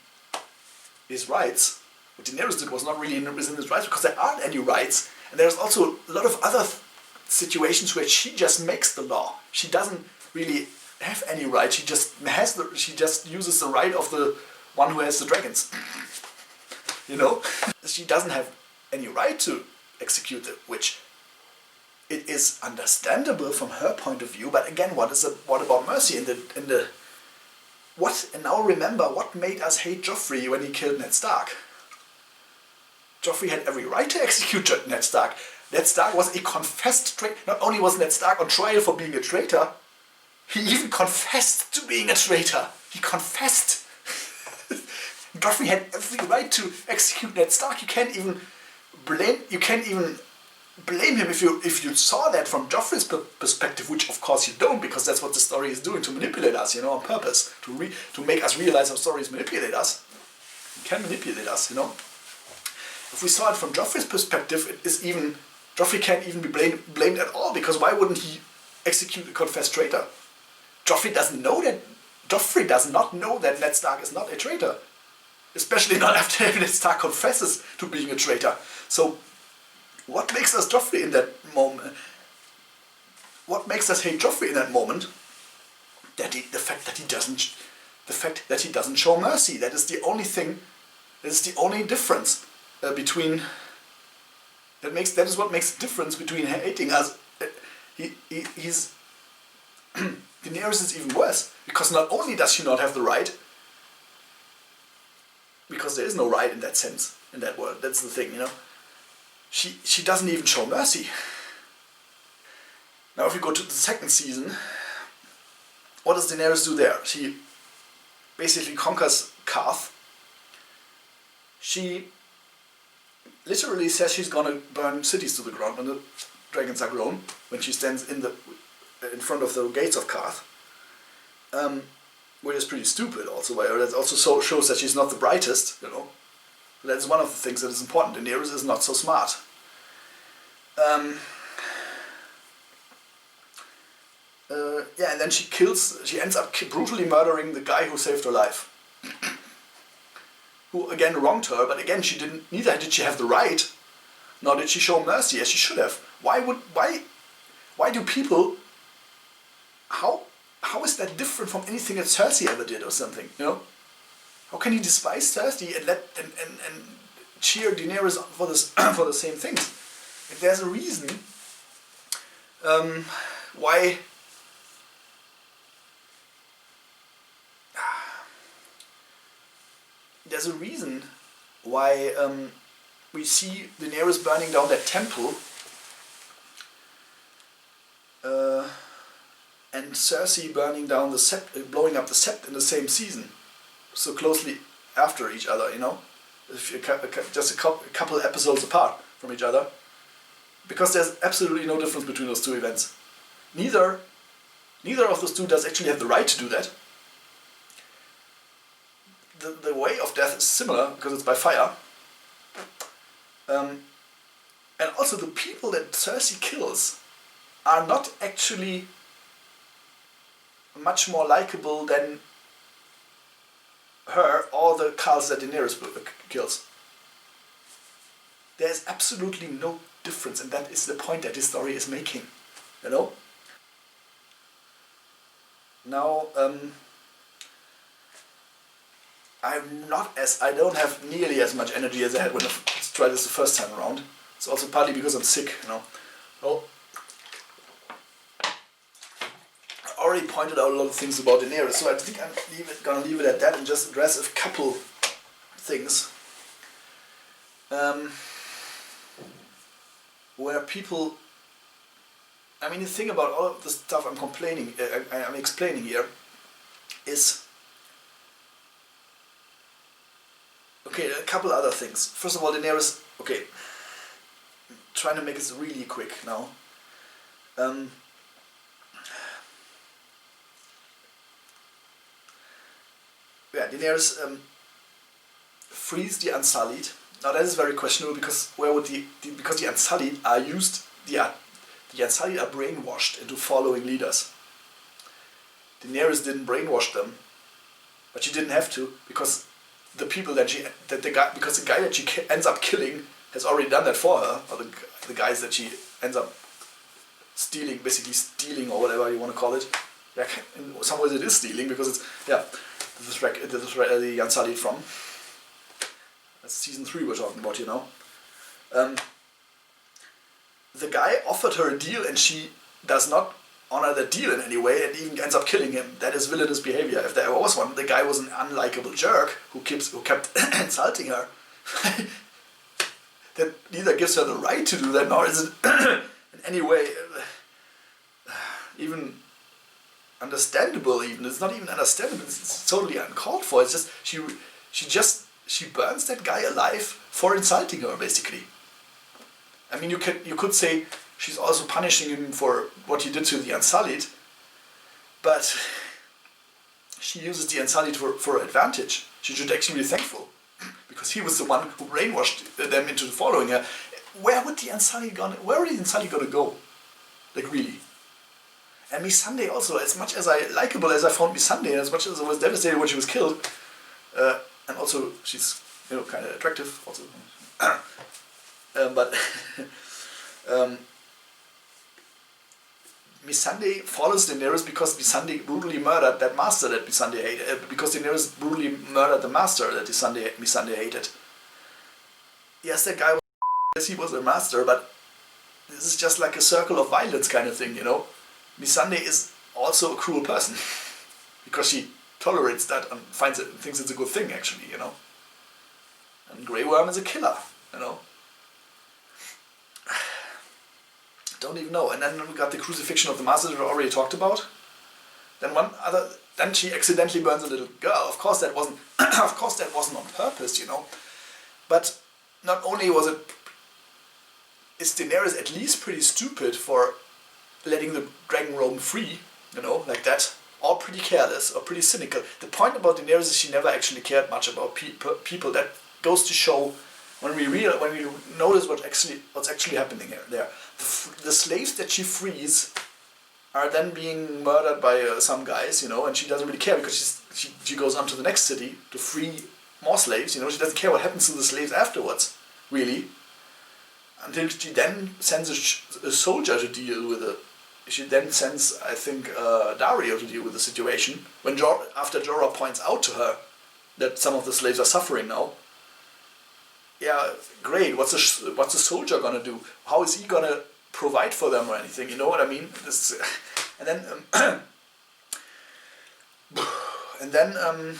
[SPEAKER 1] his rights. What Daenerys did was not really within his rights, because there aren't any rights, and there's also a lot of other situations where she just makes the law. She doesn't really have any right. She just uses the right of the one who has the dragons. You know, she doesn't have any right to execute the witch. It is understandable from her point of view, but again, what about mercy in the what? And now remember, what made us hate Joffrey when he killed Ned Stark? Joffrey had every right to execute Ned Stark. Ned Stark was a confessed traitor. Not only was Ned Stark on trial for being a traitor, he even confessed to being a traitor. He confessed. Joffrey had every right to execute Ned Stark. You can't even blame him if you saw that from Joffrey's perspective, which of course you don't, because that's what the story is doing, to manipulate us, you know, on purpose, to make us realize how stories manipulate us. It can manipulate us, you know. If we saw it from Joffrey's perspective, Joffrey can't even be blamed at all, because why wouldn't he execute a confessed traitor? Joffrey does not know that Ned Stark is not a traitor. Especially not after Ned Stark confesses to being a traitor. So, what makes us Joffrey in that moment? What makes us hate Joffrey in that moment? The fact that he doesn't show mercy. That is the only thing. That is the only difference between. That is what makes the difference between hating us. He's Daenerys is even worse, because not only does she not have the right, because there is no right in that sense, in that world. That's the thing, you know. She doesn't even show mercy. Now, if we go to the second season, what does Daenerys do there? She basically conquers Karth. She literally says she's gonna burn cities to the ground when the dragons are grown, when she stands in front of the gates of Karth. Which is pretty stupid also, but that also shows that she's not the brightest, you know. That's one of the things that is important. Daenerys is not so smart. And then she ends up brutally murdering the guy who saved her life. Who again wronged her, but again neither did she have the right, nor did she show mercy as she should have. Why do people, how is that different from anything that Cersei ever did or something, you know? How can you despise Cersei and cheer Daenerys for the same things? If there's a reason why there's a reason why we see Daenerys burning down that temple and Cersei burning down the Sept, blowing up the Sept in the same season, so closely after each other, you know, if you just a couple episodes apart from each other, because there's absolutely no difference between those two events. Neither of those two does actually have the right to do that. The way of death is similar because it's by fire. And also the people that Cersei kills are not actually much more likable than her or the Khals that Daenerys kills. There is absolutely no difference, and that is the point that this story is making. You know? Now, I don't have nearly as much energy as I had when I tried this the first time around. It's also partly because I'm sick, you know. Well, I already pointed out a lot of things about Daenerys, so I think I'm gonna leave it at that and just address a couple things. Where people, I mean, the thing about all of the stuff I'm explaining here is, okay, a couple other things. First of all, Daenerys, okay, trying to make this really quick now. Daenerys frees the Unsullied. Now that is very questionable because because the Unsullied are used, the Unsullied are brainwashed into following leaders. Daenerys didn't brainwash them, but she didn't have to because the people because the guy that she ends up killing has already done that for her, or the guys that she ends up basically stealing or whatever you want to call it. Yeah, in some ways it is stealing because it's the Unsullied from. That's season 3 we're talking about, you know. The guy offered her a deal and she does not honor that deal in any way and even ends up killing him. That is villainous behavior, if there ever was one. The guy was an unlikable jerk who kept insulting her. That neither gives her the right to do that, nor is it in any way even understandable. Even it's not even understandable. It's totally uncalled for. It's just she burns that guy alive for insulting her, basically. I mean, you could say she's also punishing him for what he did to the Unsullied, but she uses the Unsullied for advantage. She should actually be thankful, because he was the one who brainwashed them into following her. Where are the Unsullied gonna go? Like, really? And Missandei also, as much as likable as I found Missandei, as much as I was devastated when she was killed, and also she's, you know, kind of attractive also. But Missandei follows Daenerys because Missandei brutally murdered that master that Missandei hated. Because Daenerys brutally murdered the master that Missandei hated. Yes, that guy he was a master, but this is just like a circle of violence kind of thing, you know. Missandei is also a cruel person because she tolerates that and thinks it's a good thing, actually, you know. And Grey Worm is a killer, you know. Don't even know. And then we got the crucifixion of the master that we already talked about. Then she accidentally burns a little girl. Of course that wasn't on purpose, you know. But not only is Daenerys at least pretty stupid for letting the dragon roam free, you know, like that, or pretty careless, or pretty cynical. The point about Daenerys is she never actually cared much about people. That goes to show when we notice what's actually happening there. The slaves that she frees are then being murdered by some guys, you know, and she doesn't really care because she goes on to the next city to free more slaves, you know. She doesn't care what happens to the slaves afterwards, really, until she then sends a soldier to deal with it. She then sends, I think, Dario to deal with the situation. After Jorah points out to her that some of the slaves are suffering now. Yeah, great. What's a soldier gonna do? How is he gonna provide for them or anything? You know what I mean? And then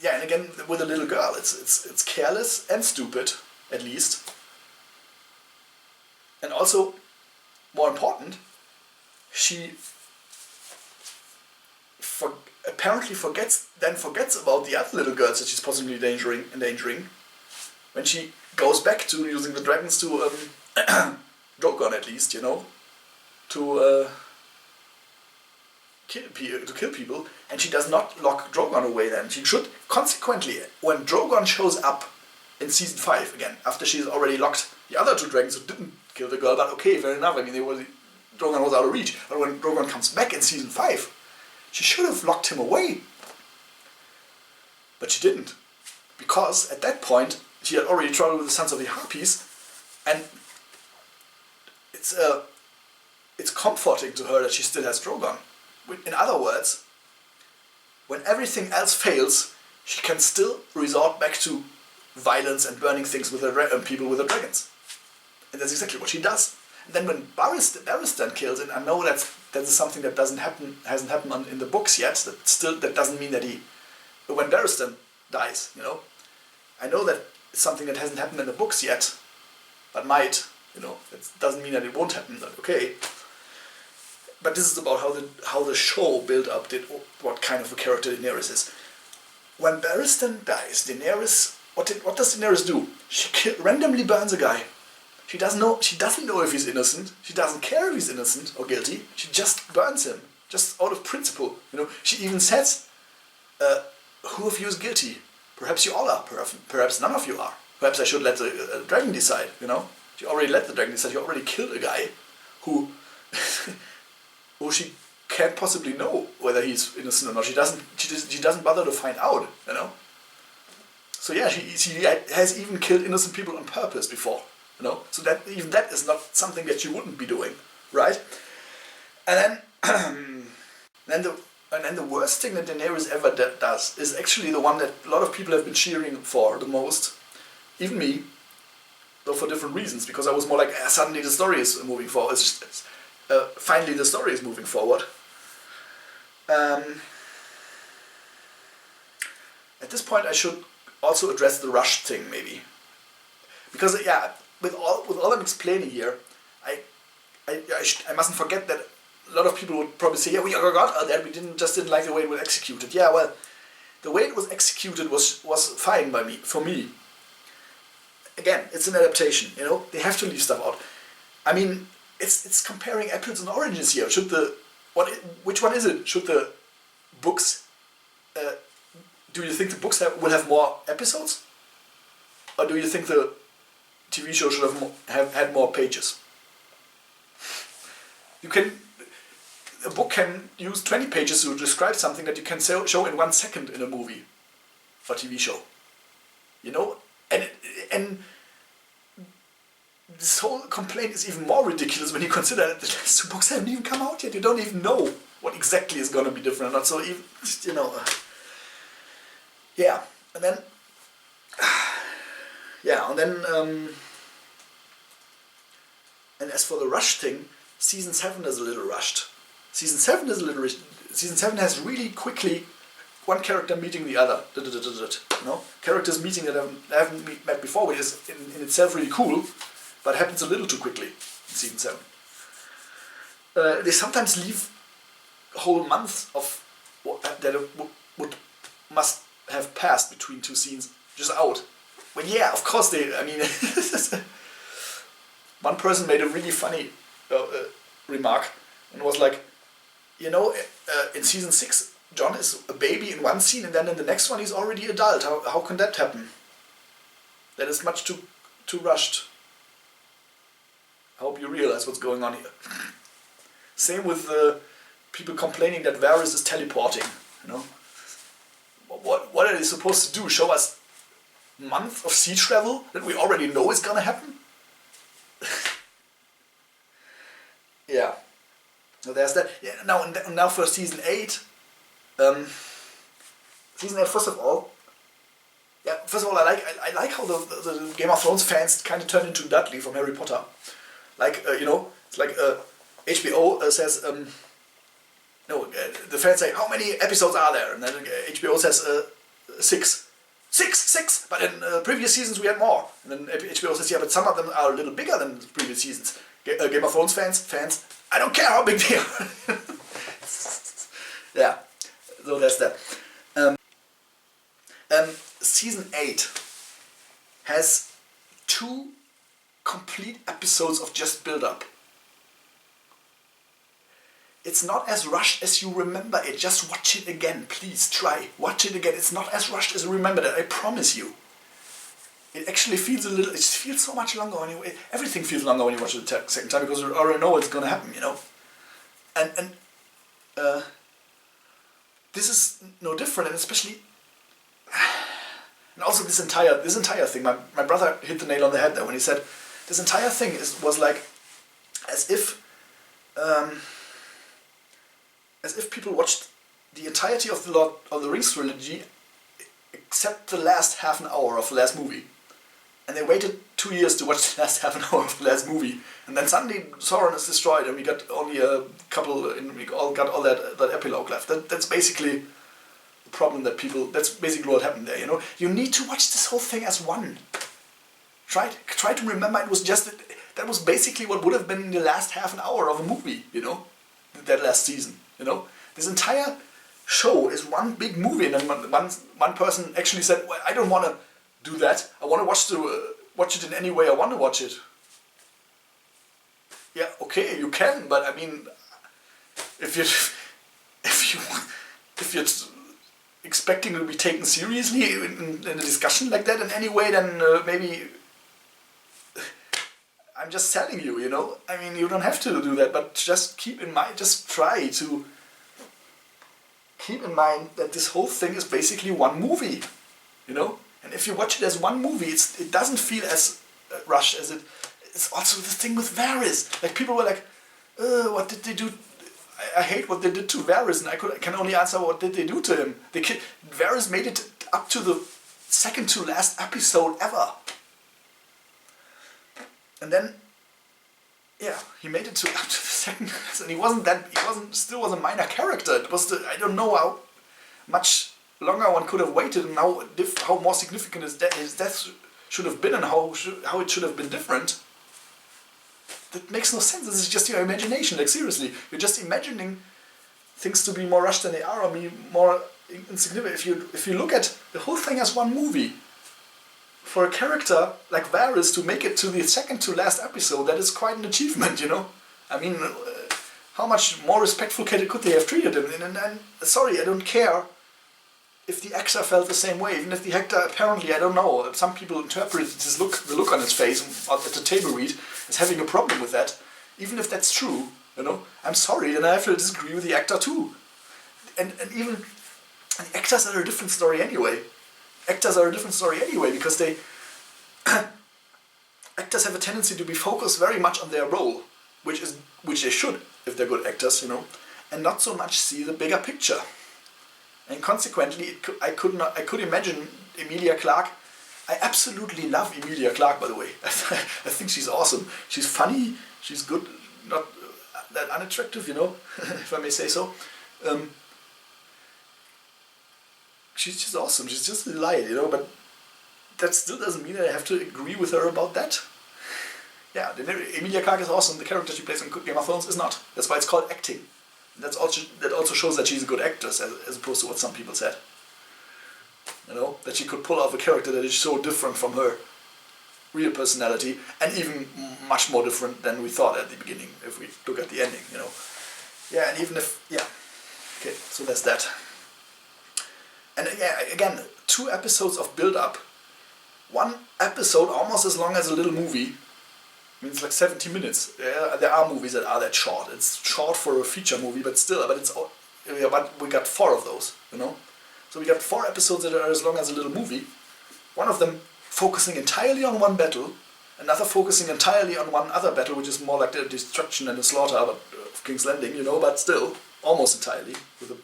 [SPEAKER 1] yeah, and again with a little girl, it's careless and stupid, at least. And also, more important, she apparently forgets about the other little girls that she's possibly endangering when she goes back to using the dragons to Drogon, at least, to kill people, and she does not lock Drogon away then. She should, consequently, when Drogon shows up in season 5 again, after she's already locked the other 2 dragons who didn't kill the girl, but okay, fair enough, I mean, Drogon was out of reach, but when Drogon comes back in season 5, she should have locked him away. But she didn't. Because at that point, she had already traveled with the Sons of the Harpies, and it's comforting to her that she still has Drogon. In other words, when everything else fails, she can still resort back to violence and burning things with people with the dragons. And that's exactly what she does. And then when Barristan kills, and I know that is something that hasn't happened in the books yet, that doesn't mean that when Barristan dies, I know that it's something that hasn't happened in the books yet, but might, it doesn't mean that it won't happen, but okay. But this is about how the show built up what kind of a character Daenerys is. When Barristan dies, Daenerys, what does Daenerys do? She randomly burns a guy. She doesn't know if he's innocent. She doesn't care if he's innocent or guilty. She just burns him, just out of principle. She even says, "Who of you is guilty? Perhaps you all are. Perhaps none of you are. Perhaps I should let the dragon decide." She already let the dragon decide. She already killed a guy who she can't possibly know whether he's innocent or not. She doesn't bother to find out. So yeah, she has even killed innocent people on purpose before. So that even that is not something that you wouldn't be doing, right? And then the worst thing that Daenerys ever does is actually the one that a lot of people have been cheering for the most, even me, though for different reasons. Because I was more like, suddenly the story is moving forward. Finally, the story is moving forward. At this point, I should also address the rush thing, maybe, because with all I'm explaining here, I mustn't forget that a lot of people would probably say, we got that, we didn't like the way it was executed. Yeah, well, the way it was executed was fine for me. Again, it's an adaptation, they have to leave stuff out. I mean, it's comparing apples and oranges here. Which one is it? Should the books, do you think the books will have more episodes? Or do you think the TV show should have had more pages? A book can use 20 pages to describe something that you can show in 1 second in a movie or TV show. And this whole complaint is even more ridiculous when you consider that the last 2 books haven't even come out yet. You don't even know what exactly is going to be different or not. So even, yeah, and then and as for the rush thing, season 7 is a little rushed. Season 7 has really quickly one character meeting the other. Characters meeting that haven't met before, which is in itself really cool, but happens a little too quickly in season 7. They sometimes leave whole months of that must have passed between 2 scenes just out. But yeah, of course one person made a really funny remark and was like, in season 6, Jon is a baby in one scene, and then in the next one he's already adult. How can that happen? That is much too rushed. I hope you realize what's going on here. Same with people complaining that Varys is teleporting. What are they supposed to do? Show us months of sea travel that we already know is gonna happen? Yeah. So there's that. Yeah. Now for season 8. Season 8. First of all, I like how the Game of Thrones fans kind of turned into Dudley from Harry Potter. It's like HBO says, the fans say, how many episodes are there? And then HBO says six. But in previous seasons we had more. And then HBO says, yeah, but some of them are a little bigger than the previous seasons. Game of Thrones fans, I don't care how big they are. Yeah, so that's that. Season 8 has 2 complete episodes of just build-up. It's not as rushed as you remember it. Just watch it again, please. Try. Watch it again. It's not as rushed as you remember it, I promise you. It actually feels it feels so much longer when you, everything feels longer when you watch it the second time because you already know what's going to happen, you know. And this is no different, and especially, and also this entire thing. My brother hit the nail on the head there when he said this entire thing was like as if people watched the entirety of the Lord of the Rings trilogy except the last half an hour of the last movie. And they waited 2 years to watch the last half an hour of the last movie. And then suddenly Sauron is destroyed and we got only a couple, and we all got all that epilogue left. That's basically the problem that people, that's basically what happened there, you know. You need to watch this whole thing as one. Try to remember it was just, that was basically what would have been the last half an hour of a movie, you know. That last season, you know. This entire show is one big movie, and then one person actually said, well, I don't want to do that. I want to watch it in any way I want to watch it. Yeah, okay, you can, but I mean, if you're expecting to be taken seriously in a discussion like that in any way, then maybe I'm just telling you, you know. I mean, you don't have to do that, but just keep in mind, just try to keep in mind that this whole thing is basically one movie, you know. And if you watch it as one movie, it doesn't feel as rushed as it. It's also the thing with Varys. Like people were like, what did they do? I hate what they did to Varys, and I can only answer, what did they do to him? Varys made it up to the second to last episode ever. And then, yeah, he made it up to the second, and he still was a minor character. It was I don't know how much longer one could have waited, and how more significant his death should have been, and how it should have been different. That makes no sense. This is just your imagination. Like seriously, you're just imagining things to be more rushed than they are, or more insignificant. If you look at the whole thing as one movie, for a character like Varys to make it to the second to last episode, that is quite an achievement, you know. I mean, how much more respectful could they have treated him? And sorry, I don't care if the actor felt the same way, even if the actor apparently, I don't know, some people interpreted the look on his face at the table read as having a problem with that. Even if that's true, you know, I'm sorry, and I have to disagree with the actor too. And even the actors are a different story anyway. Actors are a different story anyway, because they actors have a tendency to be focused very much on their role, which they should if they're good actors, you know, and not so much see the bigger picture. And consequently, I could imagine Emilia Clarke. I absolutely love Emilia Clarke, by the way. I think she's awesome. She's funny. She's good. Not that unattractive, you know, if I may say so. She's just awesome. She's just a delight, you know. But that still doesn't mean that I have to agree with her about that. Yeah, Emilia Clarke is awesome. The character she plays in Game of Thrones is not. That's why it's called acting. That also shows that she's a good actress, as opposed to what some people said. You know, that she could pull off a character that is so different from her real personality, and even much more different than we thought at the beginning, if we look at the ending, you know. Yeah, and even if, yeah. Okay, so that's that. And yeah, again, 2 episodes of build-up. 1 episode almost as long as a little movie. I mean, it's like 70 minutes. Yeah, there are movies that are that short. It's short for a feature movie, but still, but we got 4 of those, you know. So we got 4 episodes that are as long as a little movie. One of them focusing entirely on one battle, another focusing entirely on one other battle, which is more like the destruction and the slaughter of King's Landing, you know, but still almost entirely with a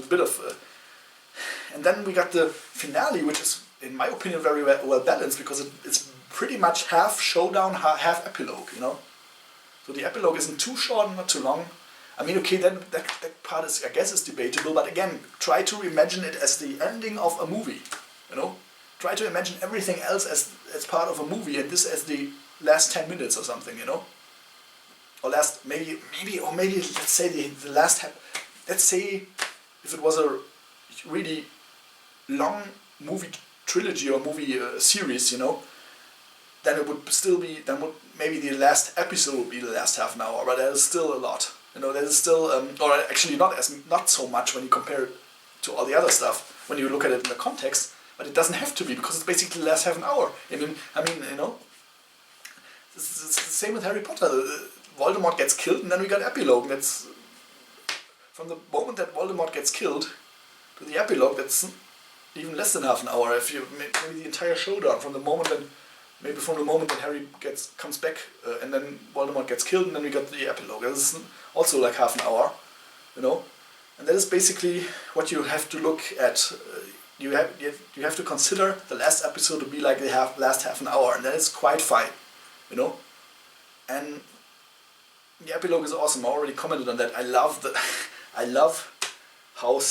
[SPEAKER 1] bit of. And then we got the finale, which is, in my opinion, very well balanced, because it's pretty much half showdown, half epilogue, you know. So the epilogue isn't too short and not too long, I mean, okay, then that part is, I guess, is debatable, but again, try to imagine it as the ending of a movie, you know? Try to imagine everything else as part of a movie, and this as the last 10 minutes or something, you know? Or maybe, let's say the last, let's say if it was a really long movie trilogy or movie series, you know, then it would still be, maybe the last episode would be the last half an hour, but there's still a lot. You know, there's still, or actually not so much when you compare it to all the other stuff, when you look at it in the context, but it doesn't have to be, because it's basically the last half an hour. I mean, you know, it's the same with Harry Potter. Voldemort gets killed, and then we got epilogue. And that's, from the moment that Voldemort gets killed to the epilogue, that's even less than half an hour. If you maybe the entire showdown from the moment that Harry comes back and then Voldemort gets killed, and then we got the epilogue. This is also like half an hour, you know, and that is basically what you have to look at. You have to consider the last episode to be like the last half an hour, and that is quite fine, you know. And the epilogue is awesome. I already commented on that. I love how.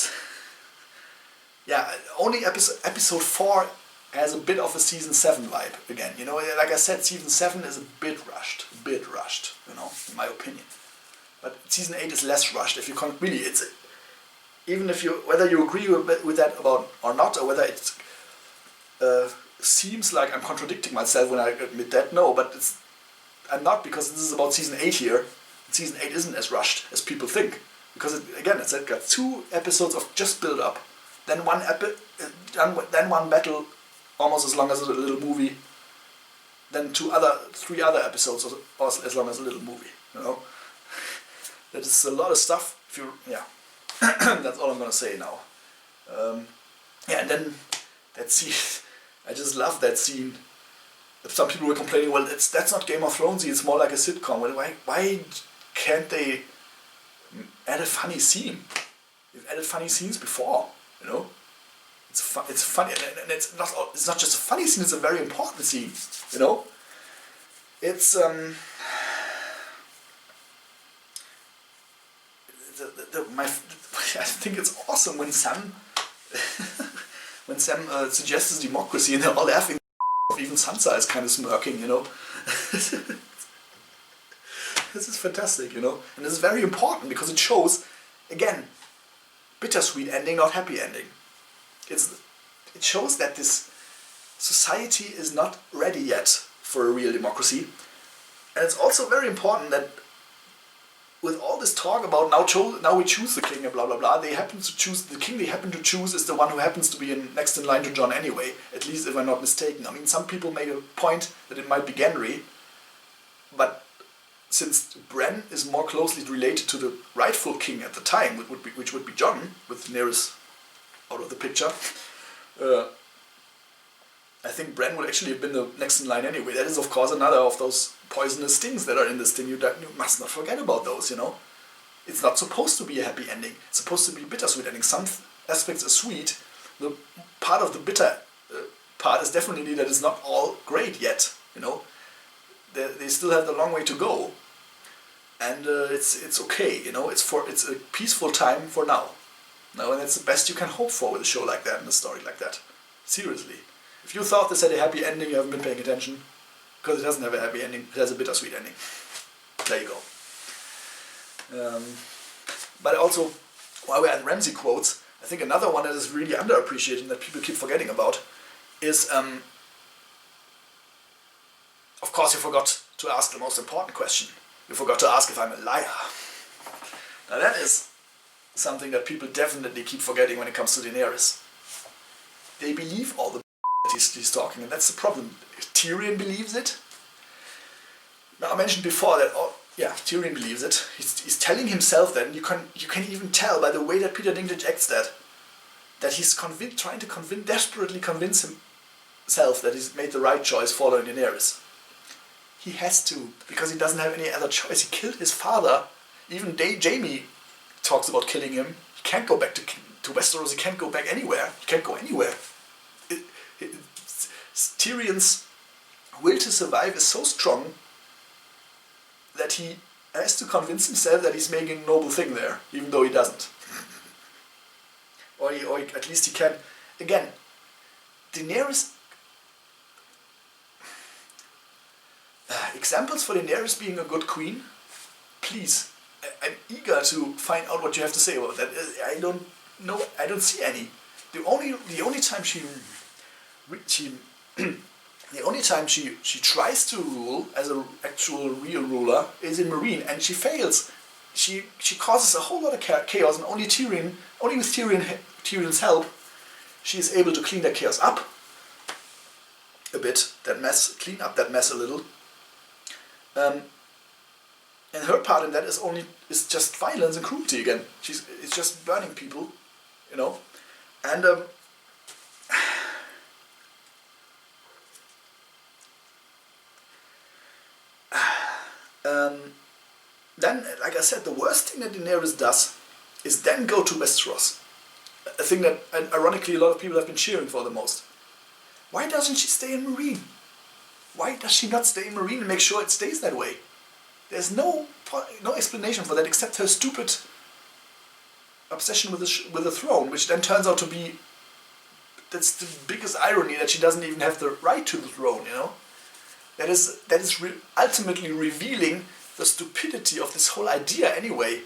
[SPEAKER 1] Yeah, only episode 4 has a bit of a season 7 vibe again. You know, like I said, season 7 is a bit rushed, you know, in my opinion. But season 8 is less rushed. If you can't really, it's even if whether you agree with that about or not, or whether it seems like I'm contradicting myself when I admit that. No, but I'm not, because this is about season 8 here. Season 8 isn't as rushed as people think, because it's got 2 episodes of just build up. Then one battle, almost as long as a little movie. Then 3 other episodes, also as long as a little movie. You know, that is a lot of stuff. That's all I'm gonna say now. And then that scene, I just love that scene. Some people were complaining, well, that's not Game of Thrones. It's more like a sitcom. Well, why can't they add a funny scene? They've added funny scenes before. You know, it's funny, and it's not just a funny scene. It's a very important scene. You know, it's I think it's awesome when Sam suggests democracy, and they're all laughing. Even Sansa is kind of smirking. You know, this is fantastic. You know, and this is very important because it shows, again, bittersweet ending, not happy ending. It shows that this society is not ready yet for a real democracy. And it's also very important that with all this talk about now we choose the king and blah blah blah, they happen to choose the king they happen to choose is the one who happens to be next in line to Jon anyway, at least if I'm not mistaken. I mean, some people make a point that it might be Gendry, but since Bran is more closely related to the rightful king at the time, which would be Jon, with Daenerys out of the picture, I think Bran would actually have been the next in line anyway. That is, of course, another of those poisonous things that are in this thing. You must not forget about those, you know. It's not supposed to be a happy ending. It's supposed to be a bittersweet ending. Some aspects are sweet. The part of the bitter part is definitely that it's not all great yet, you know. They still have a long way to go. And it's okay, you know. It's a peaceful time for now. No, and that's the best you can hope for with a show like that and a story like that. Seriously. If you thought this had a happy ending, you haven't been paying attention. Because it doesn't have a happy ending, it has a bittersweet ending. There you go. But also, while we're at Ramsay quotes, I think another one that is really underappreciated and that people keep forgetting about is, of course, you forgot to ask the most important question. You forgot to ask if I'm a liar. Now that is something that people definitely keep forgetting when it comes to Daenerys. They believe all the he's talking, and that's the problem. Tyrion believes it. Now I mentioned before that, Tyrion believes it. He's telling himself that, and you can even tell by the way that Peter Dinklage acts that he's desperately convince himself that he's made the right choice following Daenerys. He has to, because he doesn't have any other choice. He killed his father. Even Jaime talks about killing him. He can't go back to Westeros. He can't go back anywhere. He can't go anywhere. Tyrion's will to survive is so strong that he has to convince himself that he's making a noble thing there, even though he doesn't. Or at least he can. Again, Daenerys... examples for Daenerys being a good queen? Please. I'm eager to find out what you have to say about that. I don't know. I don't see any. The only time she the only time she tries to rule as an actual real ruler is in Meereen, and she fails. She causes a whole lot of chaos, and only with Tyrion's help, she is able to clean that chaos up a bit, clean up that mess a little. And her part in that is just violence and cruelty again. It's just burning people, you know, and then, like I said, the worst thing that Daenerys does is then go to Westeros. A thing that, ironically, a lot of people have been cheering for the most. Why doesn't she stay in Meereen? Why does she not stay in Meereen and make sure it stays that way? There's no explanation for that except her stupid obsession with the throne, which then turns out to be... That's the biggest irony, that she doesn't even have the right to the throne, you know? That is ultimately revealing the stupidity of this whole idea anyway.